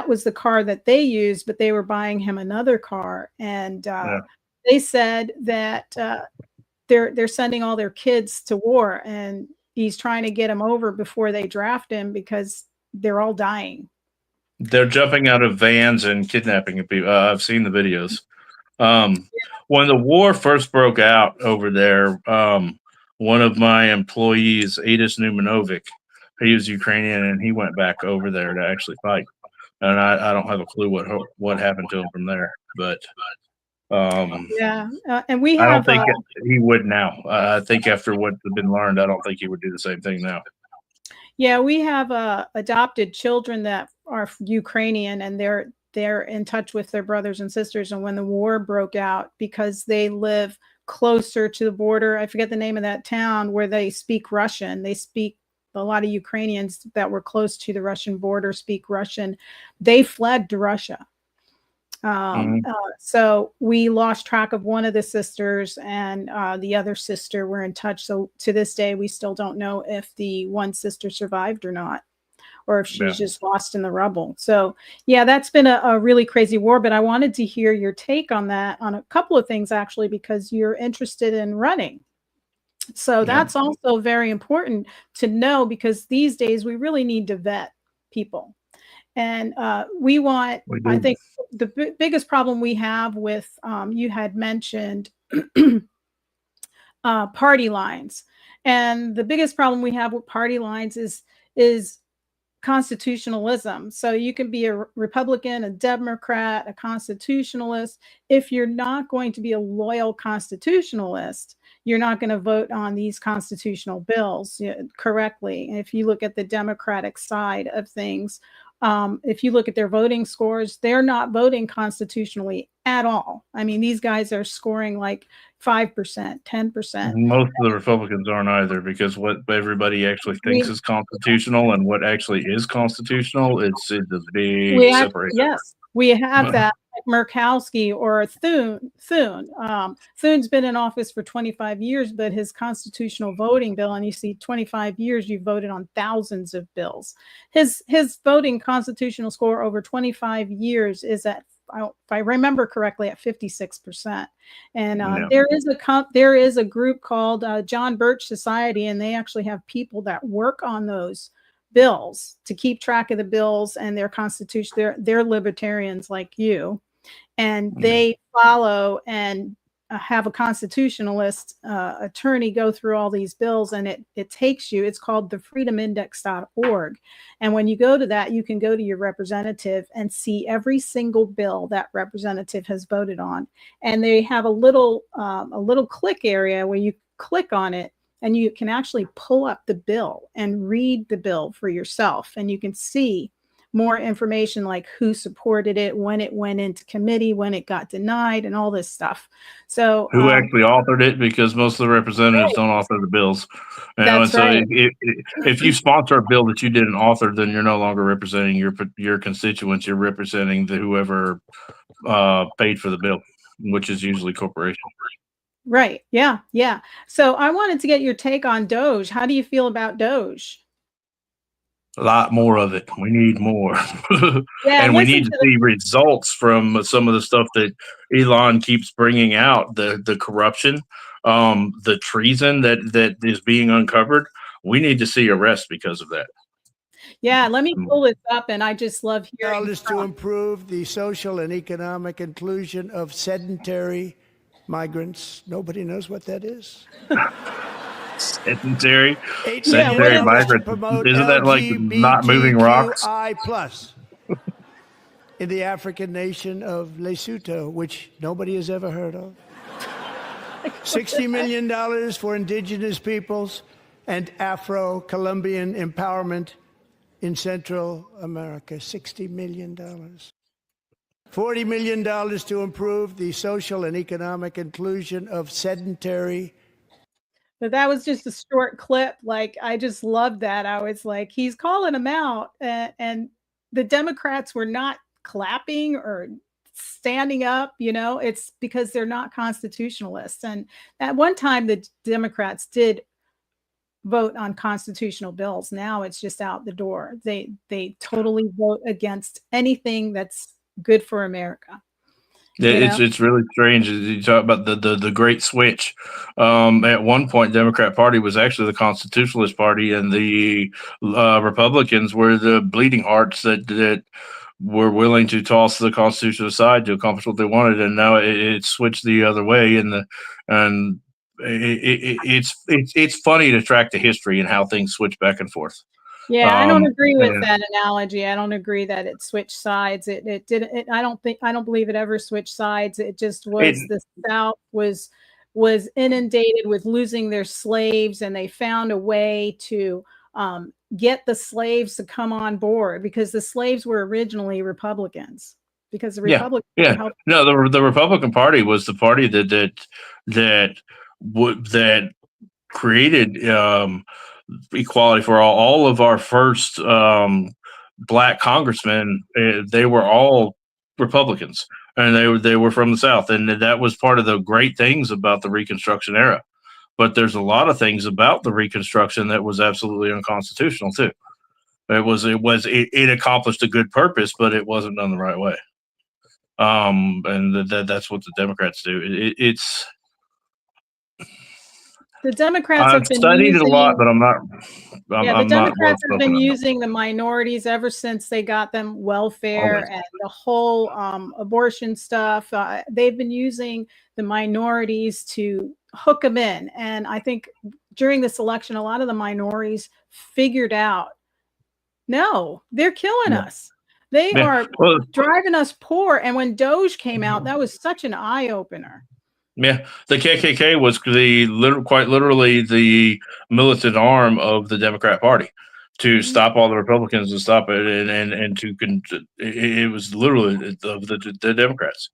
was the car that they used, but they were buying him another car, and they said that they're sending all their kids to war, and he's trying to get them over before they draft him because they're all dying. They're jumping out of vans and kidnapping people. I've seen the videos. When the war first broke out over there, one of my employees, Adis Numanovic, he was Ukrainian, and he went back over there to actually fight. And I don't have a clue what happened to him from there, but and we have. I don't think he would now. I think after what's been learned, I don't think he would do the same thing now. Yeah, we have adopted children that are Ukrainian, and they're in touch with their brothers and sisters. And when the war broke out, because they live closer to the border, I forget the name of that town where they speak Russian. A lot of Ukrainians that were close to the Russian border speak Russian. They fled to Russia. So we lost track of one of the sisters, and the other sister, we're in touch. So to this day, we still don't know if the one sister survived or not, or if she's just lost in the rubble. So yeah, that's been a really crazy war, but I wanted to hear your take on that, on a couple of things actually, because you're interested in running. So that's also very important to know, because these days we really need to vet people. And I think the biggest problem we have with, you had mentioned party lines. And the biggest problem we have with party lines is constitutionalism. So you can be a Republican, a Democrat, a constitutionalist. If you're not going to be a loyal constitutionalist, you're not going to vote on these constitutional bills correctly. And if you look at the Democratic side of things, if you look at their voting scores, they're not voting constitutionally at all. I mean, these guys are scoring like 5%, 10%. Most of the Republicans aren't either, because what everybody actually thinks is constitutional and what actually is constitutional, it's a big separation. Yes, we have that, like Murkowski or Thune. Thune's been in office for 25 years, but his constitutional voting bill, and you see 25 years, you voted on thousands of bills. His voting constitutional score over 25 years is at, if I remember correctly, at 56%. And there is a group called John Birch Society, and they actually have people that work on those bills to keep track of the bills and their constitution. They're libertarians like you, and they follow and have a constitutionalist attorney go through all these bills, and it takes you, it's called the freedomindex.org. And when you go to that, you can go to your representative and see every single bill that representative has voted on. And they have a little click area where you click on it, and you can actually pull up the bill and read the bill for yourself. And you can see more information, like who supported it, when it went into committee, when it got denied, and all this stuff. So who actually authored it, because most of the representatives don't author the bills. And so if you sponsor a bill that you didn't author, then you're no longer representing your constituents. You're representing whoever paid for the bill, which is usually corporation. Right. Yeah. Yeah. So I wanted to get your take on Doge. How do you feel about Doge? A lot more of it. We need more. Yeah, and we need to see results from some of the stuff that Elon keeps bringing out, the corruption, the treason that is being uncovered. We need to see arrests because of that. Yeah, let me pull this up, and I just love hearing to improve the social and economic inclusion of sedentary migrants. Nobody knows what that is. Sedentary migrants. Isn't that like not moving rocks? In the African nation of Lesotho, which nobody has ever heard of. $60 million for indigenous peoples and Afro-Colombian empowerment in Central America. $60 million. $40 million to improve the social and economic inclusion of sedentary. But that was just a short clip. Like, I just love that. I was like, he's calling them out, and the Democrats were not clapping or standing up. It's because they're not constitutionalists. And at one time, the Democrats did vote on constitutional bills. Now it's just out the door. They totally vote against anything that's good for America. It's really strange. You talk about the great switch. At one point, Democrat Party was actually the constitutionalist party, and the Republicans were the bleeding hearts that were willing to toss the Constitution aside to accomplish what they wanted. And now it switched the other way, and it's funny to track the history and how things switch back and forth. Yeah, I don't agree with that analogy. I don't agree that it switched sides. It didn't. I don't believe it ever switched sides. It just was the South was inundated with losing their slaves, and they found a way to get the slaves to come on board, because the slaves were originally Republicans. Because the Republicans the Republican Party was the party that created equality for all of our first black congressmen. They were all Republicans, and they were from the South, and that was part of the great things about the Reconstruction era. But there's a lot of things about the Reconstruction that was absolutely unconstitutional too. It accomplished a good purpose, but it wasn't done the right way. And that's what the Democrats do. The Democrats I've have been studied it a lot, using, but I'm not. the I'm not well Democrats have spoken been enough. using the minorities ever since they got them welfare Always. and the whole abortion stuff. They've been using the minorities to hook them in. And I think during this election, a lot of the minorities figured out, no, they're killing Yeah. us. They Yeah. are Well, driving us poor. And when Doge came out, that was such an eye opener. yeah, the KKK was quite literally the militant arm of the Democrat Party to stop all the Republicans and stop it, and it was literally the Democrats.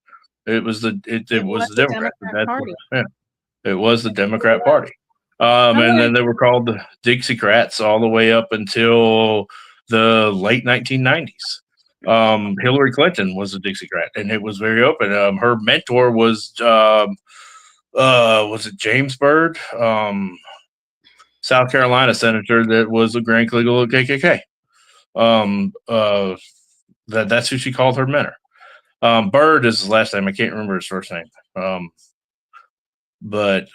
It was it It was was the the Democrats. Democrat That's what, Party. yeah, it was the It Democrat was. Party. And then they were called the Dixiecrats all the way up until the late 1990s. Hillary Clinton was a Dixiecrat, and it was very open. Her mentor was it James Byrd, South Carolina senator that was a Grand Legal KKK. That's who she called her mentor. Byrd is his last name. I can't remember his first name. But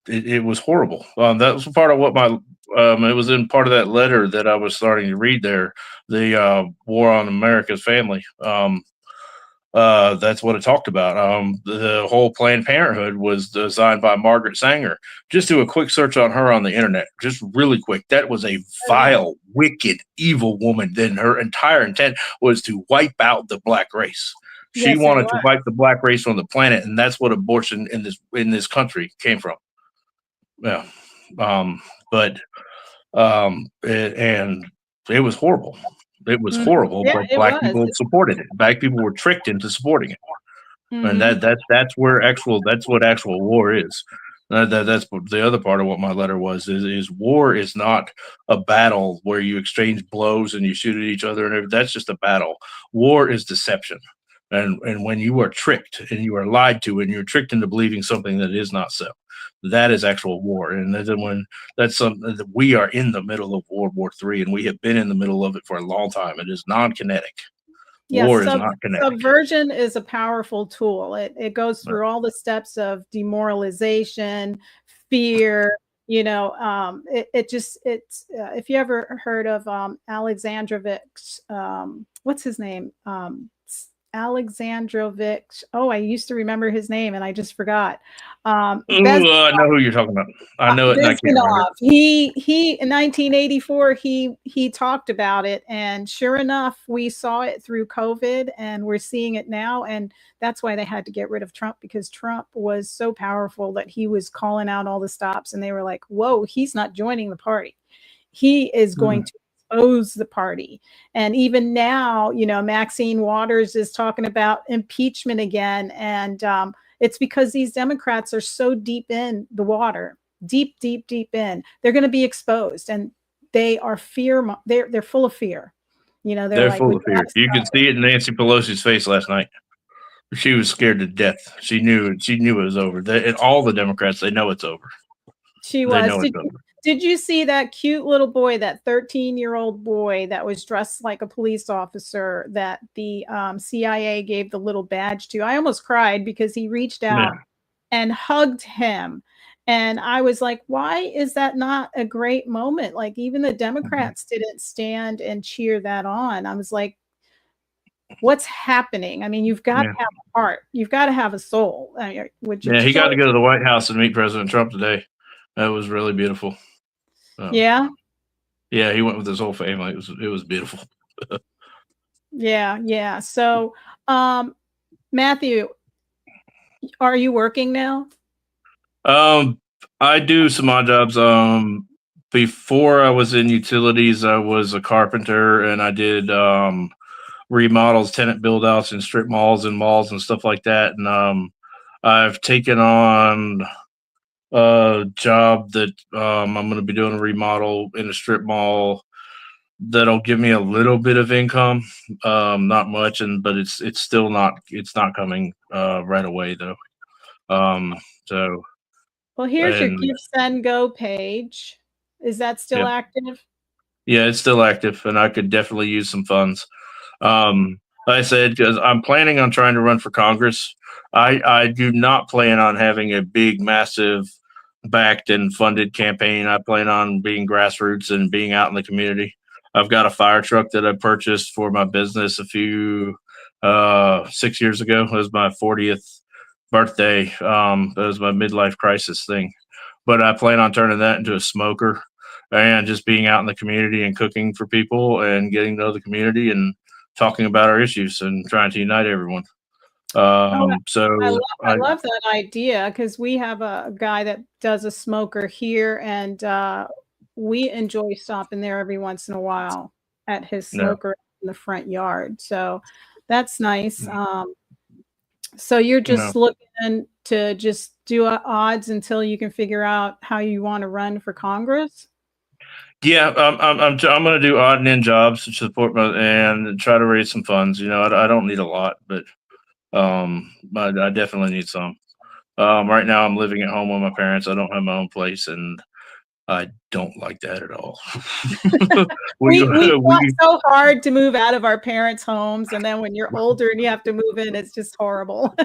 it was horrible. That was part of what it was in part of that letter that I was starting to read there, the War on America's Family. That's what it talked about. The whole Planned Parenthood was designed by Margaret Sanger. Just do a quick search on her on the internet, just really quick. That was a vile, wicked, evil woman. Then her entire intent was to wipe out the black race. She Yes, it wanted to was. wipe the black race on the planet, and that's what abortion in this country came from. Yeah, and it was horrible. It was horrible, Yeah, but it black was. people supported it. Black people were tricked into supporting it, and Mhm. that's what actual war is. That's the other part of what my letter was. Is war is not a battle where you exchange blows and you shoot at each other, and that's just a battle. War is deception. And when you are tricked and you are lied to and you're tricked into believing something that is not so, that is actual war. And then that's something that we are in the middle of World War III, and we have been in the middle of it for a long time. It is non-kinetic. Yeah, War is not kinetic. subversion is a powerful tool. It goes through all the steps of demoralization, fear. It's if you ever heard of Alexandrovich, what's his name? Alexandrovich. Oh, I used to remember his name and I just forgot. Ooh, I know who you're talking about. I know it and I can't remember. He in 1984 he talked about it, and sure enough we saw it through COVID and we're seeing it now, and that's why they had to get rid of Trump, because Trump was so powerful that he was calling out all the stops and they were like, whoa, he's not joining the party. He is going to expose the party. And even now, Maxine Waters is talking about impeachment again, and it's because these Democrats are so deep in the water, deep in. They're going to be exposed, and they are they're full of fear. They're like, full of fear. You could see it in Nancy Pelosi's face last night. She was scared to death. She knew it was over. And all the Democrats, they know it's over. She was. Did you see that cute little boy, that 13-year-old boy that was dressed like a police officer that the CIA gave the little badge to? I almost cried because he reached out and hugged him. And I was like, why is that not a great moment? Like, even the Democrats didn't stand and cheer that on. I was like, what's happening? I mean, you've got to have a heart. You've got to have a soul. He got to go to the White House and meet President Trump today. That was really beautiful. Yeah. Yeah, he went with his whole family. It was beautiful. Yeah. So, Matthew, are you working now? I do some odd jobs. Before I was in utilities, I was a carpenter, and I did remodels, tenant build outs in strip malls and malls and stuff like that. And I've taken on a job that I'm going to be doing a remodel in a strip mall that'll give me a little bit of income, not much, but it's still not coming right away though. So well, here's your Give Send Go page. Is that still active? Yeah, it's still active, and I could definitely use some funds. Like I said, because I'm planning on trying to run for Congress. I do not plan on having a big, massive backed and funded campaign. I plan on being grassroots and being out in the community. I've got a fire truck that I purchased for my business 6 years ago. It was my 40th birthday. That was my midlife crisis thing. But I plan on turning that into a smoker and just being out in the community and cooking for people and getting to know the community and talking about our issues and trying to unite everyone. So I love that idea, because we have a guy that does a smoker here, and we enjoy stopping there every once in a while at his smoker in the front yard. So that's nice. So you're just looking to just do odds until you can figure out how you want to run for Congress? Yeah, I'm going to do odd and end jobs to support and try to raise some funds. I don't need a lot, but I definitely need some. Right now I'm living at home with my parents. I don't have my own place, and I don't like that at all. We fought so hard to move out of our parents' homes, and then when you're older and you have to move in, it's just horrible.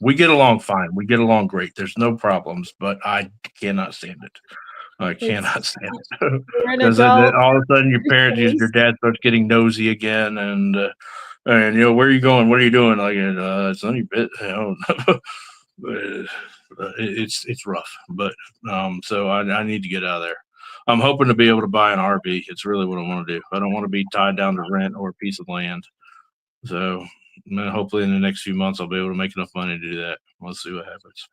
We get along fine. We get along great. There's no problems, but I cannot stand it. I cannot stand it. Because all of a sudden your dad starts getting nosy again, and where are you going? What are you doing? Like, it's none of your bit. It's rough, but so I need to get out of there. I'm hoping to be able to buy an RV. It's really what I want to do. I don't want to be tied down to rent or a piece of land. So hopefully in the next few months I'll be able to make enough money to do that. We'll see what happens.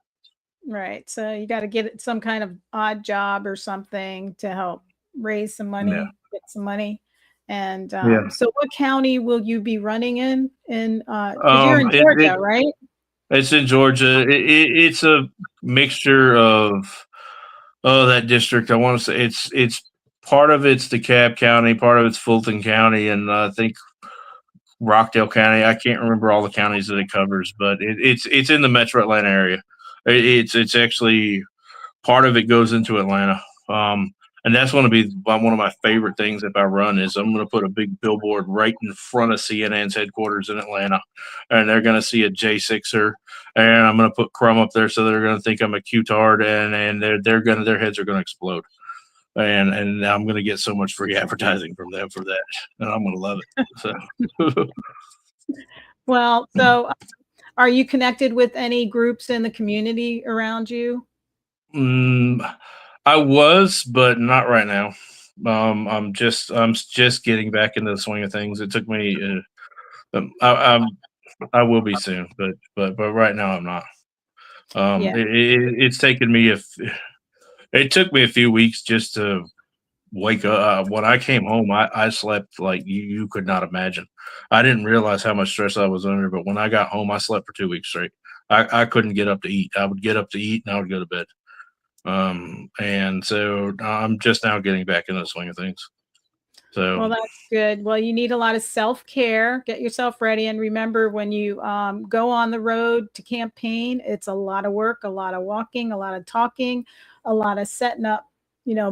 Right. So you got to get some kind of odd job or something to help raise some money, get some money. And so what county will you be running in? 'Cause you're in Georgia, right? It's in Georgia. It's a mixture of that district. I want to say it's part of it's DeKalb County, part of it's Fulton County, and I think Rockdale County. I can't remember all the counties that it covers, but it's in the Metro Atlanta area. It's actually part of it goes into Atlanta. And that's going to be one of my favorite things if I run is I'm going to put a big billboard right in front of CNN's headquarters in Atlanta, and they're going to see a J6er, and I'm going to put Crumb up there, so they're going to think I'm a Q-tard, and their heads are going to explode, and I'm going to get so much free advertising from them for that, and I'm going to love it. So. Well, so are you connected with any groups in the community around you? I was, but not right now. I'm just getting back into the swing of things. It took me. I will be soon, but right now I'm not. It's taken me it took me a few weeks just to wake up. When I came home, I slept like you could not imagine. I didn't realize how much stress I was under, but when I got home, I slept for 2 weeks straight. I couldn't get up to eat. I would get up to eat and I would go to bed. And so I'm just now getting back into the swing of things. So, well, that's good. Well, you need a lot of self-care. Get yourself ready. And remember, when you go on the road to campaign, it's a lot of work, a lot of walking, a lot of talking, a lot of setting up,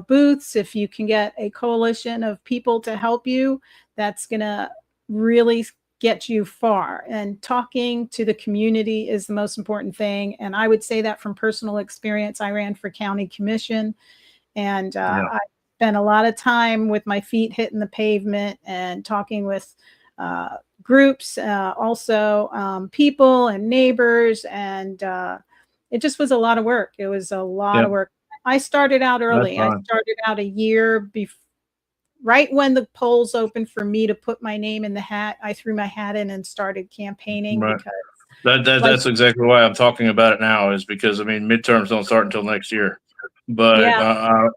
booths. If you can get a coalition of people to help you, that's going to really get you far. And talking to the community is the most important thing. And I would say that from personal experience. I ran for county commission, and I spent a lot of time with my feet hitting the pavement and talking with groups, also people and neighbors. And it just was a lot of work. It was a lot of work. I started out early. I started out a year before. Right when the polls opened for me to put my name in the hat, I threw my hat in and started campaigning. Right. Because that's exactly why I'm talking about it now, is because midterms don't start until next year, but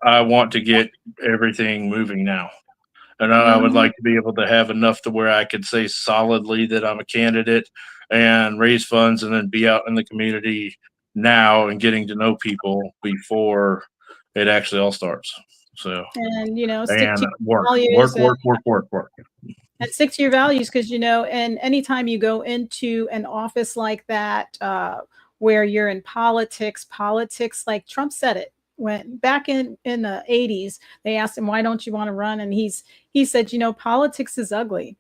I want to get everything moving now, and I would like to be able to have enough to where I could say solidly that I'm a candidate and raise funds, and then be out in the community now and getting to know people before it actually all starts. So, and stick to work. And stick to your values, because and anytime you go into an office like that, where you're in politics, like Trump said it when back in the 80s, they asked him, why don't you want to run? And he said, politics is ugly.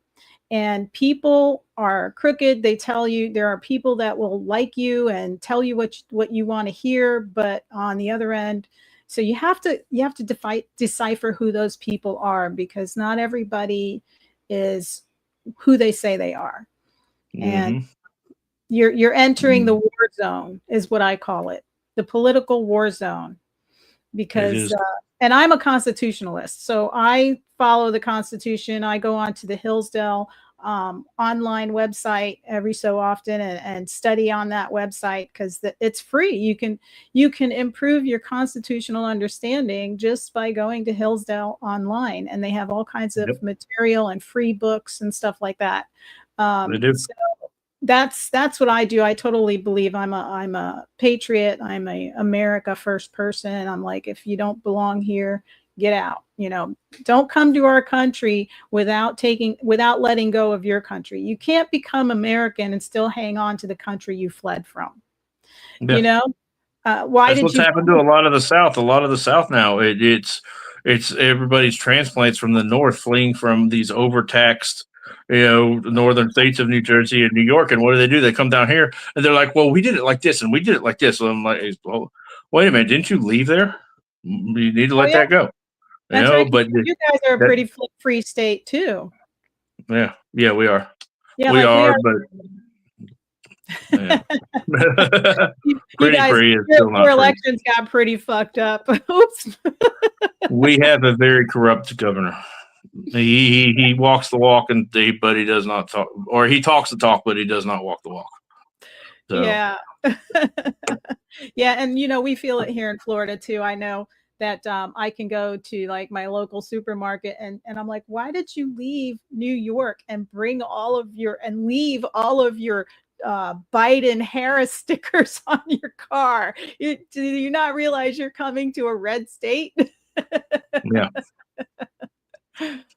And people are crooked. They tell you, there are people that will like you and tell you what you want to hear, but on the other end, so you have to decipher who those people are, because not everybody is who they say they are. And Mm-hmm. you're entering the war zone, is what I call it, the political war zone. It Because is. and I'm a constitutionalist, so I follow the Constitution. I go on to the Hillsdale online website every so often and study on that website, because it's free. You can improve your constitutional understanding just by going to Hillsdale online, and they have all kinds of Yep. material and free books and stuff like that. They do. So that's what I do. I totally believe I'm a patriot. I'm a America first person. I'm like, if you don't belong here, get out. Don't come to our country without letting go of your country. You can't become American and still hang on to the country you fled from. Yeah. Why That's did what's you? happened to a lot of the South. A lot of the South now. It's everybody's transplants from the North fleeing from these overtaxed, northern states of New Jersey and New York. And what do? They come down here and they're like, "Well, we did it like this, and we did it like this." So I'm like, "Well, wait a minute, didn't you leave there? You need to Oh let yeah, that go." that's right. But You guys are a that, pretty free state too. yeah, we are. Yeah, We like we are, are. but yeah. You Pretty guys, free is your still not free. elections got pretty fucked up. Oops. We have a very corrupt governor. He walks the walk, but he does not talk, or he talks the talk, but he does not walk the walk. So Yeah. Yeah, and we feel it here in Florida too. I know that I can go to like my local supermarket and I'm like, why did you leave New York and leave all of your Biden Harris stickers on your car? Do you not realize you're coming to a red state? yeah.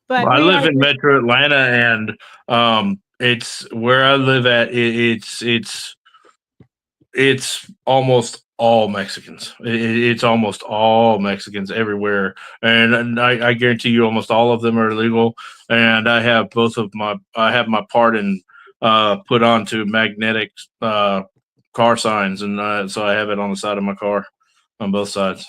But I we live are. in Metro Atlanta, and it's where I live at. It's almost all Mexicans. It's almost all Mexicans everywhere, and I guarantee you, almost all of them are illegal. And I have I have my pardon put onto magnetic car signs, and so I have it on the side of my car on both sides.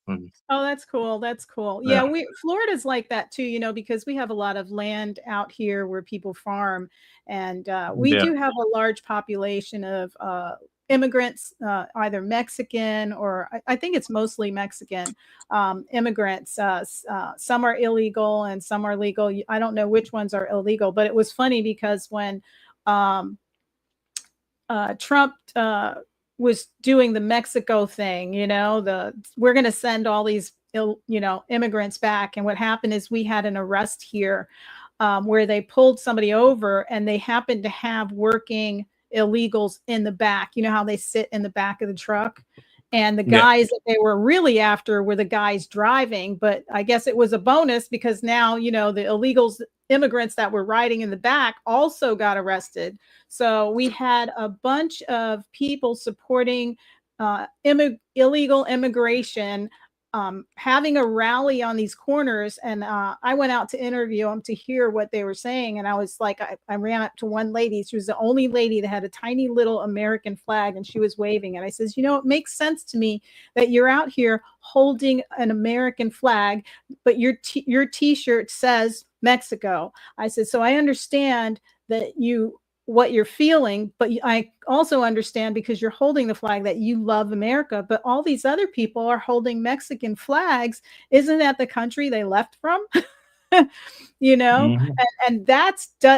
Oh, that's cool. That's cool. Yeah. Yeah, Florida's like that too, because we have a lot of land out here where people farm, and we Yeah. do have a large population of immigrants, either Mexican or I think it's mostly Mexican immigrants. Some are illegal and some are legal. I don't know which ones are illegal, but it was funny because when um, Trump was doing the Mexico thing, we're going to send all these immigrants back. And what happened is we had an arrest here where they pulled somebody over and they happened to have working illegals in the back. You know how they sit in the back of the truck? And the guys that they were really after were the guys driving. But I guess it was a bonus because now, the illegals, immigrants that were riding in the back also got arrested. So we had a bunch of people supporting illegal immigration, having a rally on these corners. And I went out to interview them to hear what they were saying. And I was like, I ran up to one lady. She was the only lady that had a tiny little American flag and she was waving. And I says, it makes sense to me that you're out here holding an American flag, but your t-shirt says Mexico. I said, so I understand that what you're feeling, but I also understand because you're holding the flag that you love America, but all these other people are holding Mexican flags. Isn't that the country they left from? Mm-hmm. And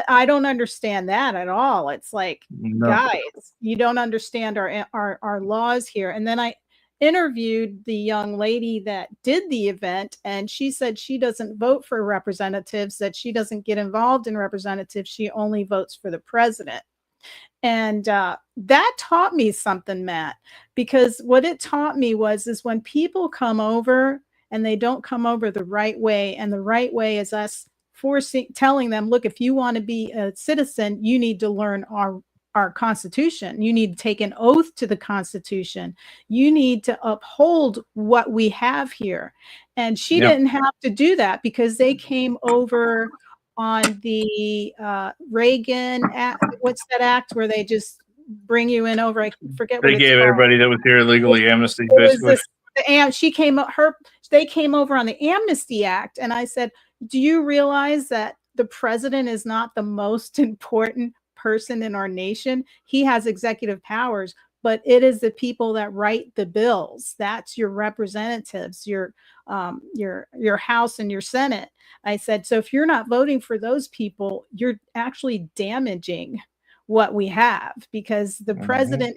I don't understand that at all. It's like, No. guys, you don't understand our laws here. And then I interviewed the young lady that did the event, and she said she doesn't vote for representatives, that she doesn't get involved in representatives. She only votes for the president. And that taught me something, Matt, because what it taught me is when people come over and they don't come over the right way, and the right way is us telling them, look, if you want to be a citizen, you need to learn our Constitution. You need to take an oath to the Constitution. You need to uphold what we have here. And she didn't have to do that because they came over on the Reagan act. What's that act where they just bring you in over? I forget what They it's gave called. everybody that was here illegally amnesty, It was basically. they came over on the Amnesty Act, and I said, do you realize that the president is not the most important person in our nation? He has executive powers, but it is the people that write the bills. That's your representatives, your House and your Senate. I said, so if you're not voting for those people, you're actually damaging what we have, because the president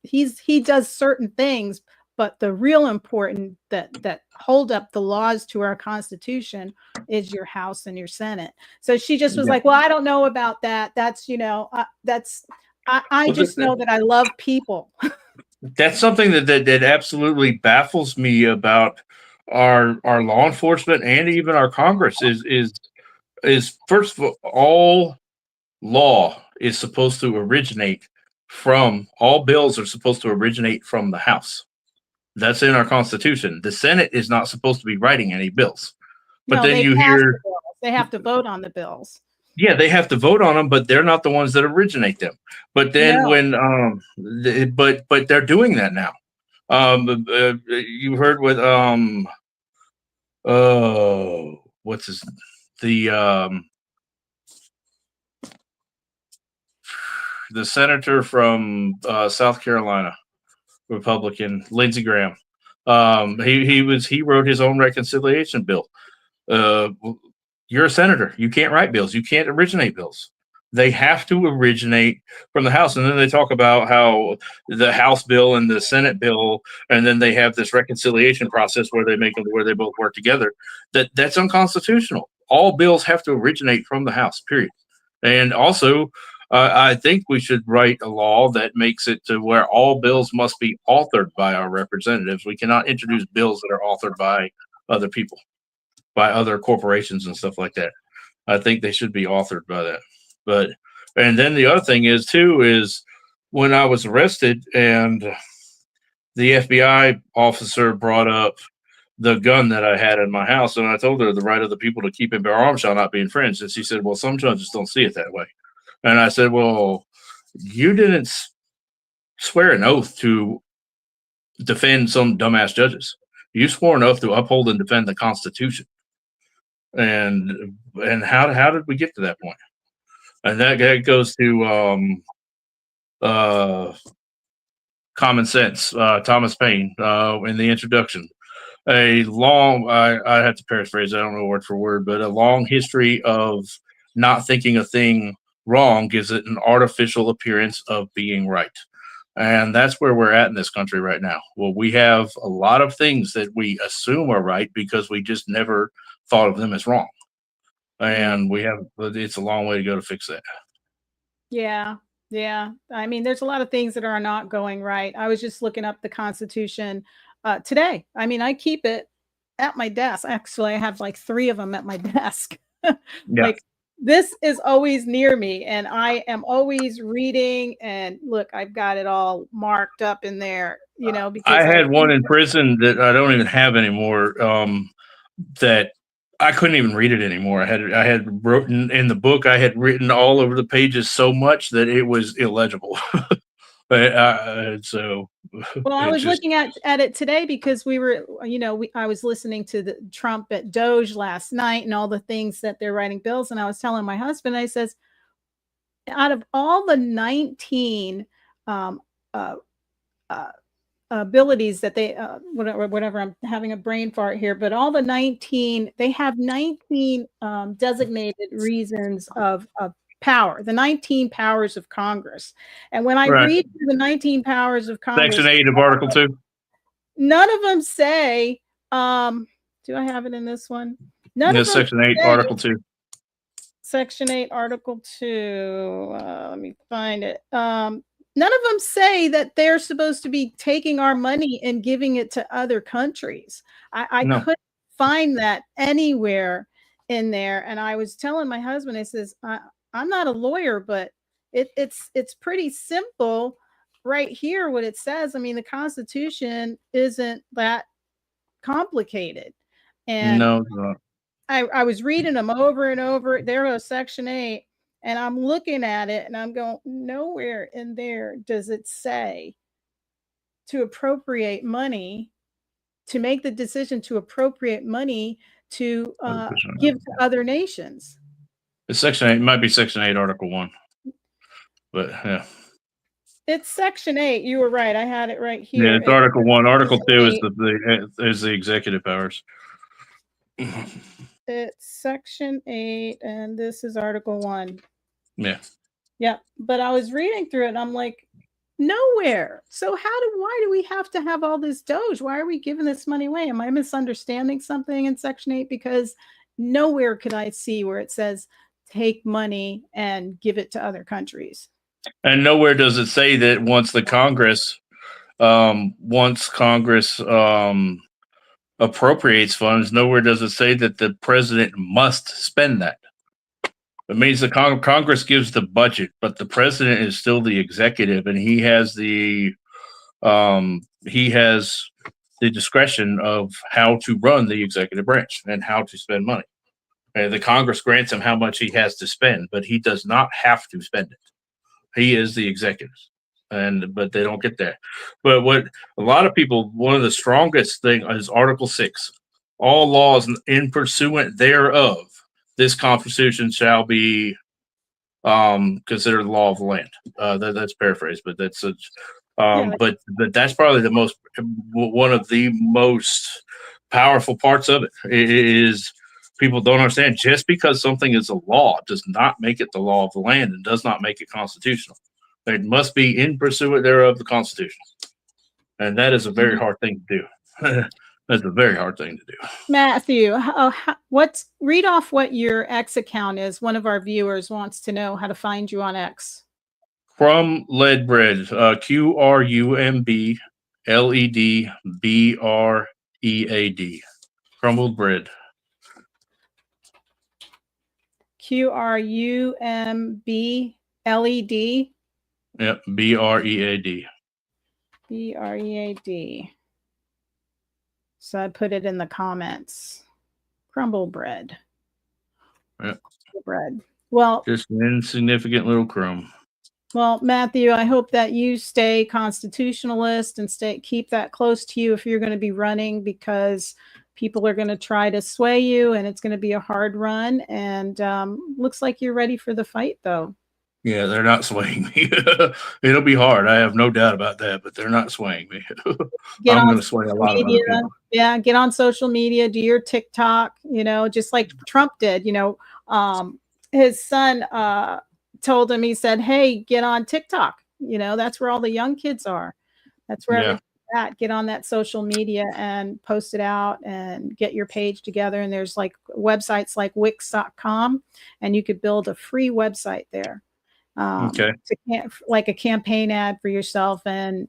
he does certain things, but the real important that hold up the laws to our Constitution is your House and your Senate. So she just was like, well, I don't know about that. That's, I just know that I love people. That's something that absolutely baffles me about our law enforcement and even our Congress is first of all law is supposed to originate from all bills are supposed to originate from the House. That's in our Constitution. The Senate is not supposed to be writing any bills. But No, then they you pass hear, the bills. They have to vote on the bills. yeah, they have to vote on them, but they're not the ones that originate them. But then No. when but they're doing that now. You heard with what's his the senator from South Carolina, Republican, Lindsey Graham. He wrote his own reconciliation bill. You're a senator. You can't write bills. You can't originate bills. They have to originate from the House. And then they talk about how the House bill and the Senate bill, and then they have this reconciliation process where they make them where they both work together. That's unconstitutional. All bills have to originate from the House, period. And also, I think we should write a law that makes it to where all bills must be authored by our representatives. We cannot introduce bills that are authored by other people, by other corporations and stuff like that. I think they should be authored by that. But and then the other thing is too is when I was arrested and the FBI officer brought up the gun that I had in my house, and I told her the right of the people to keep and bear arms shall not be infringed. And she said, well, some judges don't see it that way. And I said, well, you didn't swear an oath to defend some dumbass judges. You swore an oath to uphold and defend the Constitution. And how did we get to that point? And that goes to common sense. Thomas Paine in the introduction. I have to paraphrase. I don't know word for word, but a long history of not thinking a thing wrong gives it an artificial appearance of being right. And that's where we're at in this country right now. Well, we have a lot of things that we assume are right because we just never thought of them as wrong. And it's a long way to go to fix that. Yeah. Yeah. I mean, there's a lot of things that are not going right. I was just looking up the Constitution today. I mean, I keep it at my desk. Actually, I have like 3 of them at my desk. Yeah. Like, this is always near me, and I am always reading. And look, I've got it all marked up in there, because I had one in prison that I don't even have anymore. That I couldn't even read it anymore. I had written in the book. I had written all over the pages so much that it was illegible. So, well, I was looking at it today because we were, I was listening to the Trump at Doge last night and all the things that they're writing bills. And I was telling my husband, I says, out of all the 19 abilities that they, whatever, I'm having a brain fart here, but all the 19, they have 19 designated reasons of power, the 19 powers of Congress. And when I read the 19 powers of Congress, Section 8 of Article 2, none of them say, do I have it in this one? None of them Section 8, Article 2. Section 8, Article 2. Let me find it. None of them say that they're supposed to be taking our money and giving it to other countries. I couldn't find that anywhere in there. And I was telling my husband, I says, I'm not a lawyer, but it's pretty simple right here what it says. I mean, the Constitution isn't that complicated. And no, it's not. I was reading them over and over. There goes Section 8, and I'm looking at it, and I'm going, nowhere in there does it say to appropriate money, to make the decision to appropriate money to give to other nations. It's Section 8. It might be Section 8, Article 1. But yeah. It's Section 8. You were right. I had it right here. Yeah, it's Article 1. Article 2 is the executive powers. It's Section 8, and this is Article 1. Yeah. Yeah. But I was reading through it, and I'm like, nowhere. So why do we have to have all this Doge? Why are we giving this money away? Am I misunderstanding something in Section 8? Because nowhere could I see where it says take money and give it to other countries. And nowhere does it say that once Congress appropriates funds, nowhere does it say that the president must spend that. It means the Congress gives the budget, but the president is still the executive, and he has the discretion of how to run the executive branch and how to spend money. And the Congress grants him how much he has to spend, but he does not have to spend it. He is the executive, but they don't get that. But what a lot of people, one of the strongest thing is Article 6. All laws in pursuant thereof, this Constitution shall be considered the law of the land. That's paraphrased, but that's but that's probably one of the most powerful parts of it. It is. People don't understand, just because something is a law does not make it the law of the land and does not make it constitutional. It must be in pursuit thereof the Constitution. And that is a very hard thing to do. That's a very hard thing to do. Matthew, read off what your X account is. One of our viewers wants to know how to find you on X. Crumb Lead Bread, QRUMBLEDBREAD. Crumbled bread. QRUMBLED. Yep, BREAD. BREAD. So I put it in the comments. Crumble bread. Yep. Bread. Well, just an insignificant little crumb. Well, Matthew, I hope that you stay constitutionalist and keep that close to you if you're going to be running, because people are going to try to sway you, and it's going to be a hard run. And looks like you're ready for the fight, though. Yeah, they're not swaying me. It'll be hard. I have no doubt about that, but they're not swaying me. I'm going to sway a lot of other people. Yeah, get on social media, do your TikTok, just like Trump did. His son told him, he said, hey, get on TikTok. That's where all the young kids are. That's where everything's at. Get on that social media and post it out and get your page together. And there's like websites like Wix.com, and you could build a free website there. Like a campaign ad for yourself. And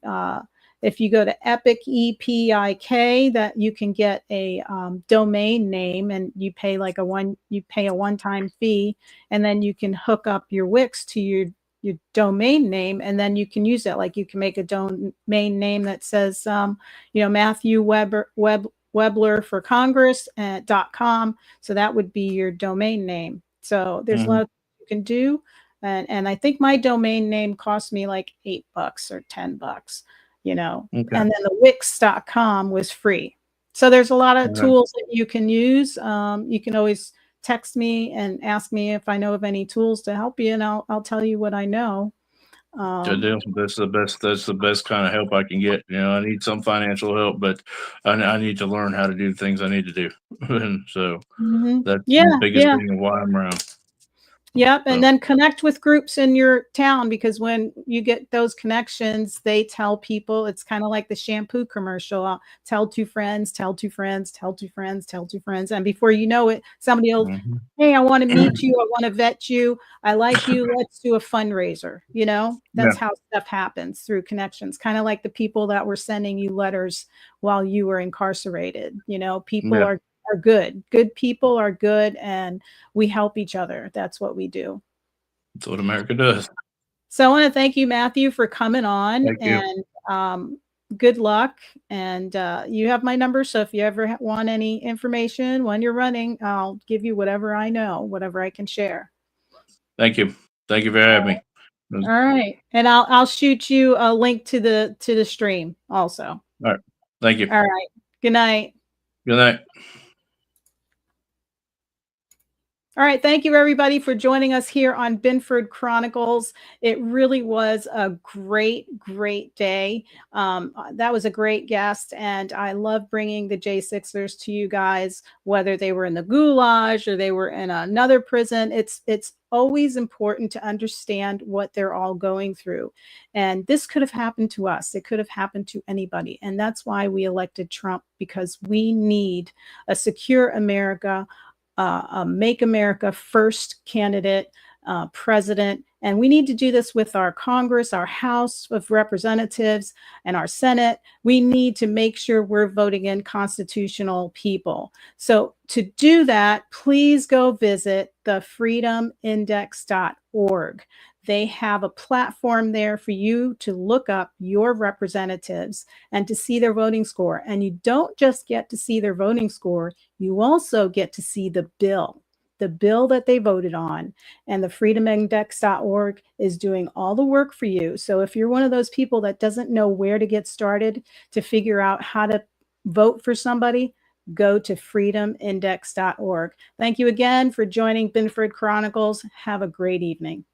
if you go to Epic, EPIK, that you can get a domain name, and you pay a one-time fee, and then you can hook up your Wix to your domain name, and then you can use that. Like you can make a domain name that says, Matthew Webler for Congress .com. So that would be your domain name. So there's a lot of things you can do. And I think my domain name cost me like $8 or $10, and then the Wix.com was free. So there's a lot of tools that you can use. You can always text me and ask me if I know of any tools to help you, and I'll tell you what I know. That's the best kind of help I can get. I need some financial help, but I need to learn how to do things I need to do. And so that's the biggest thing of why I'm around. Yep. And then connect with groups in your town, because when you get those connections, they tell people. It's kind of like the shampoo commercial. Tell two friends, tell two friends, tell two friends, tell two friends. And before you know it, somebody will, hey, I want to meet you. I want to vet you. I like you. Let's do a fundraiser. That's how stuff happens, through connections. Kind of like the people that were sending you letters while you were incarcerated. People are good. Good people are good, and we help each other. That's what we do. That's what America does. So I want to thank you, Matthew, for coming on. Thank you. And good luck. And you have my number. So if you ever want any information when you're running, I'll give you whatever I know, whatever I can share. Thank you. Thank you for having me. All right. And I'll shoot you a link to the stream also. All right. Thank you. All right. Good night. Good night. All right. Thank you, everybody, for joining us here on Binford Chronicles. It really was a great, great day. That was a great guest, and I love bringing the J6ers to you guys, whether they were in the goulash or they were in another prison. It's always important to understand what they're all going through. And this could have happened to us. It could have happened to anybody. And that's why we elected Trump, because we need a secure America, a Make America First candidate, president. And we need to do this with our Congress, our House of Representatives, and our Senate. We need to make sure we're voting in constitutional people. So to do that, please go visit the freedomindex.org. They have a platform there for you to look up your representatives and to see their voting score. And you don't just get to see their voting score, you also get to see the bill that they voted on. And the freedomindex.org is doing all the work for you. So if you're one of those people that doesn't know where to get started to figure out how to vote for somebody, go to freedomindex.org. Thank you again for joining Binford Chronicles. Have a great evening.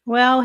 Well,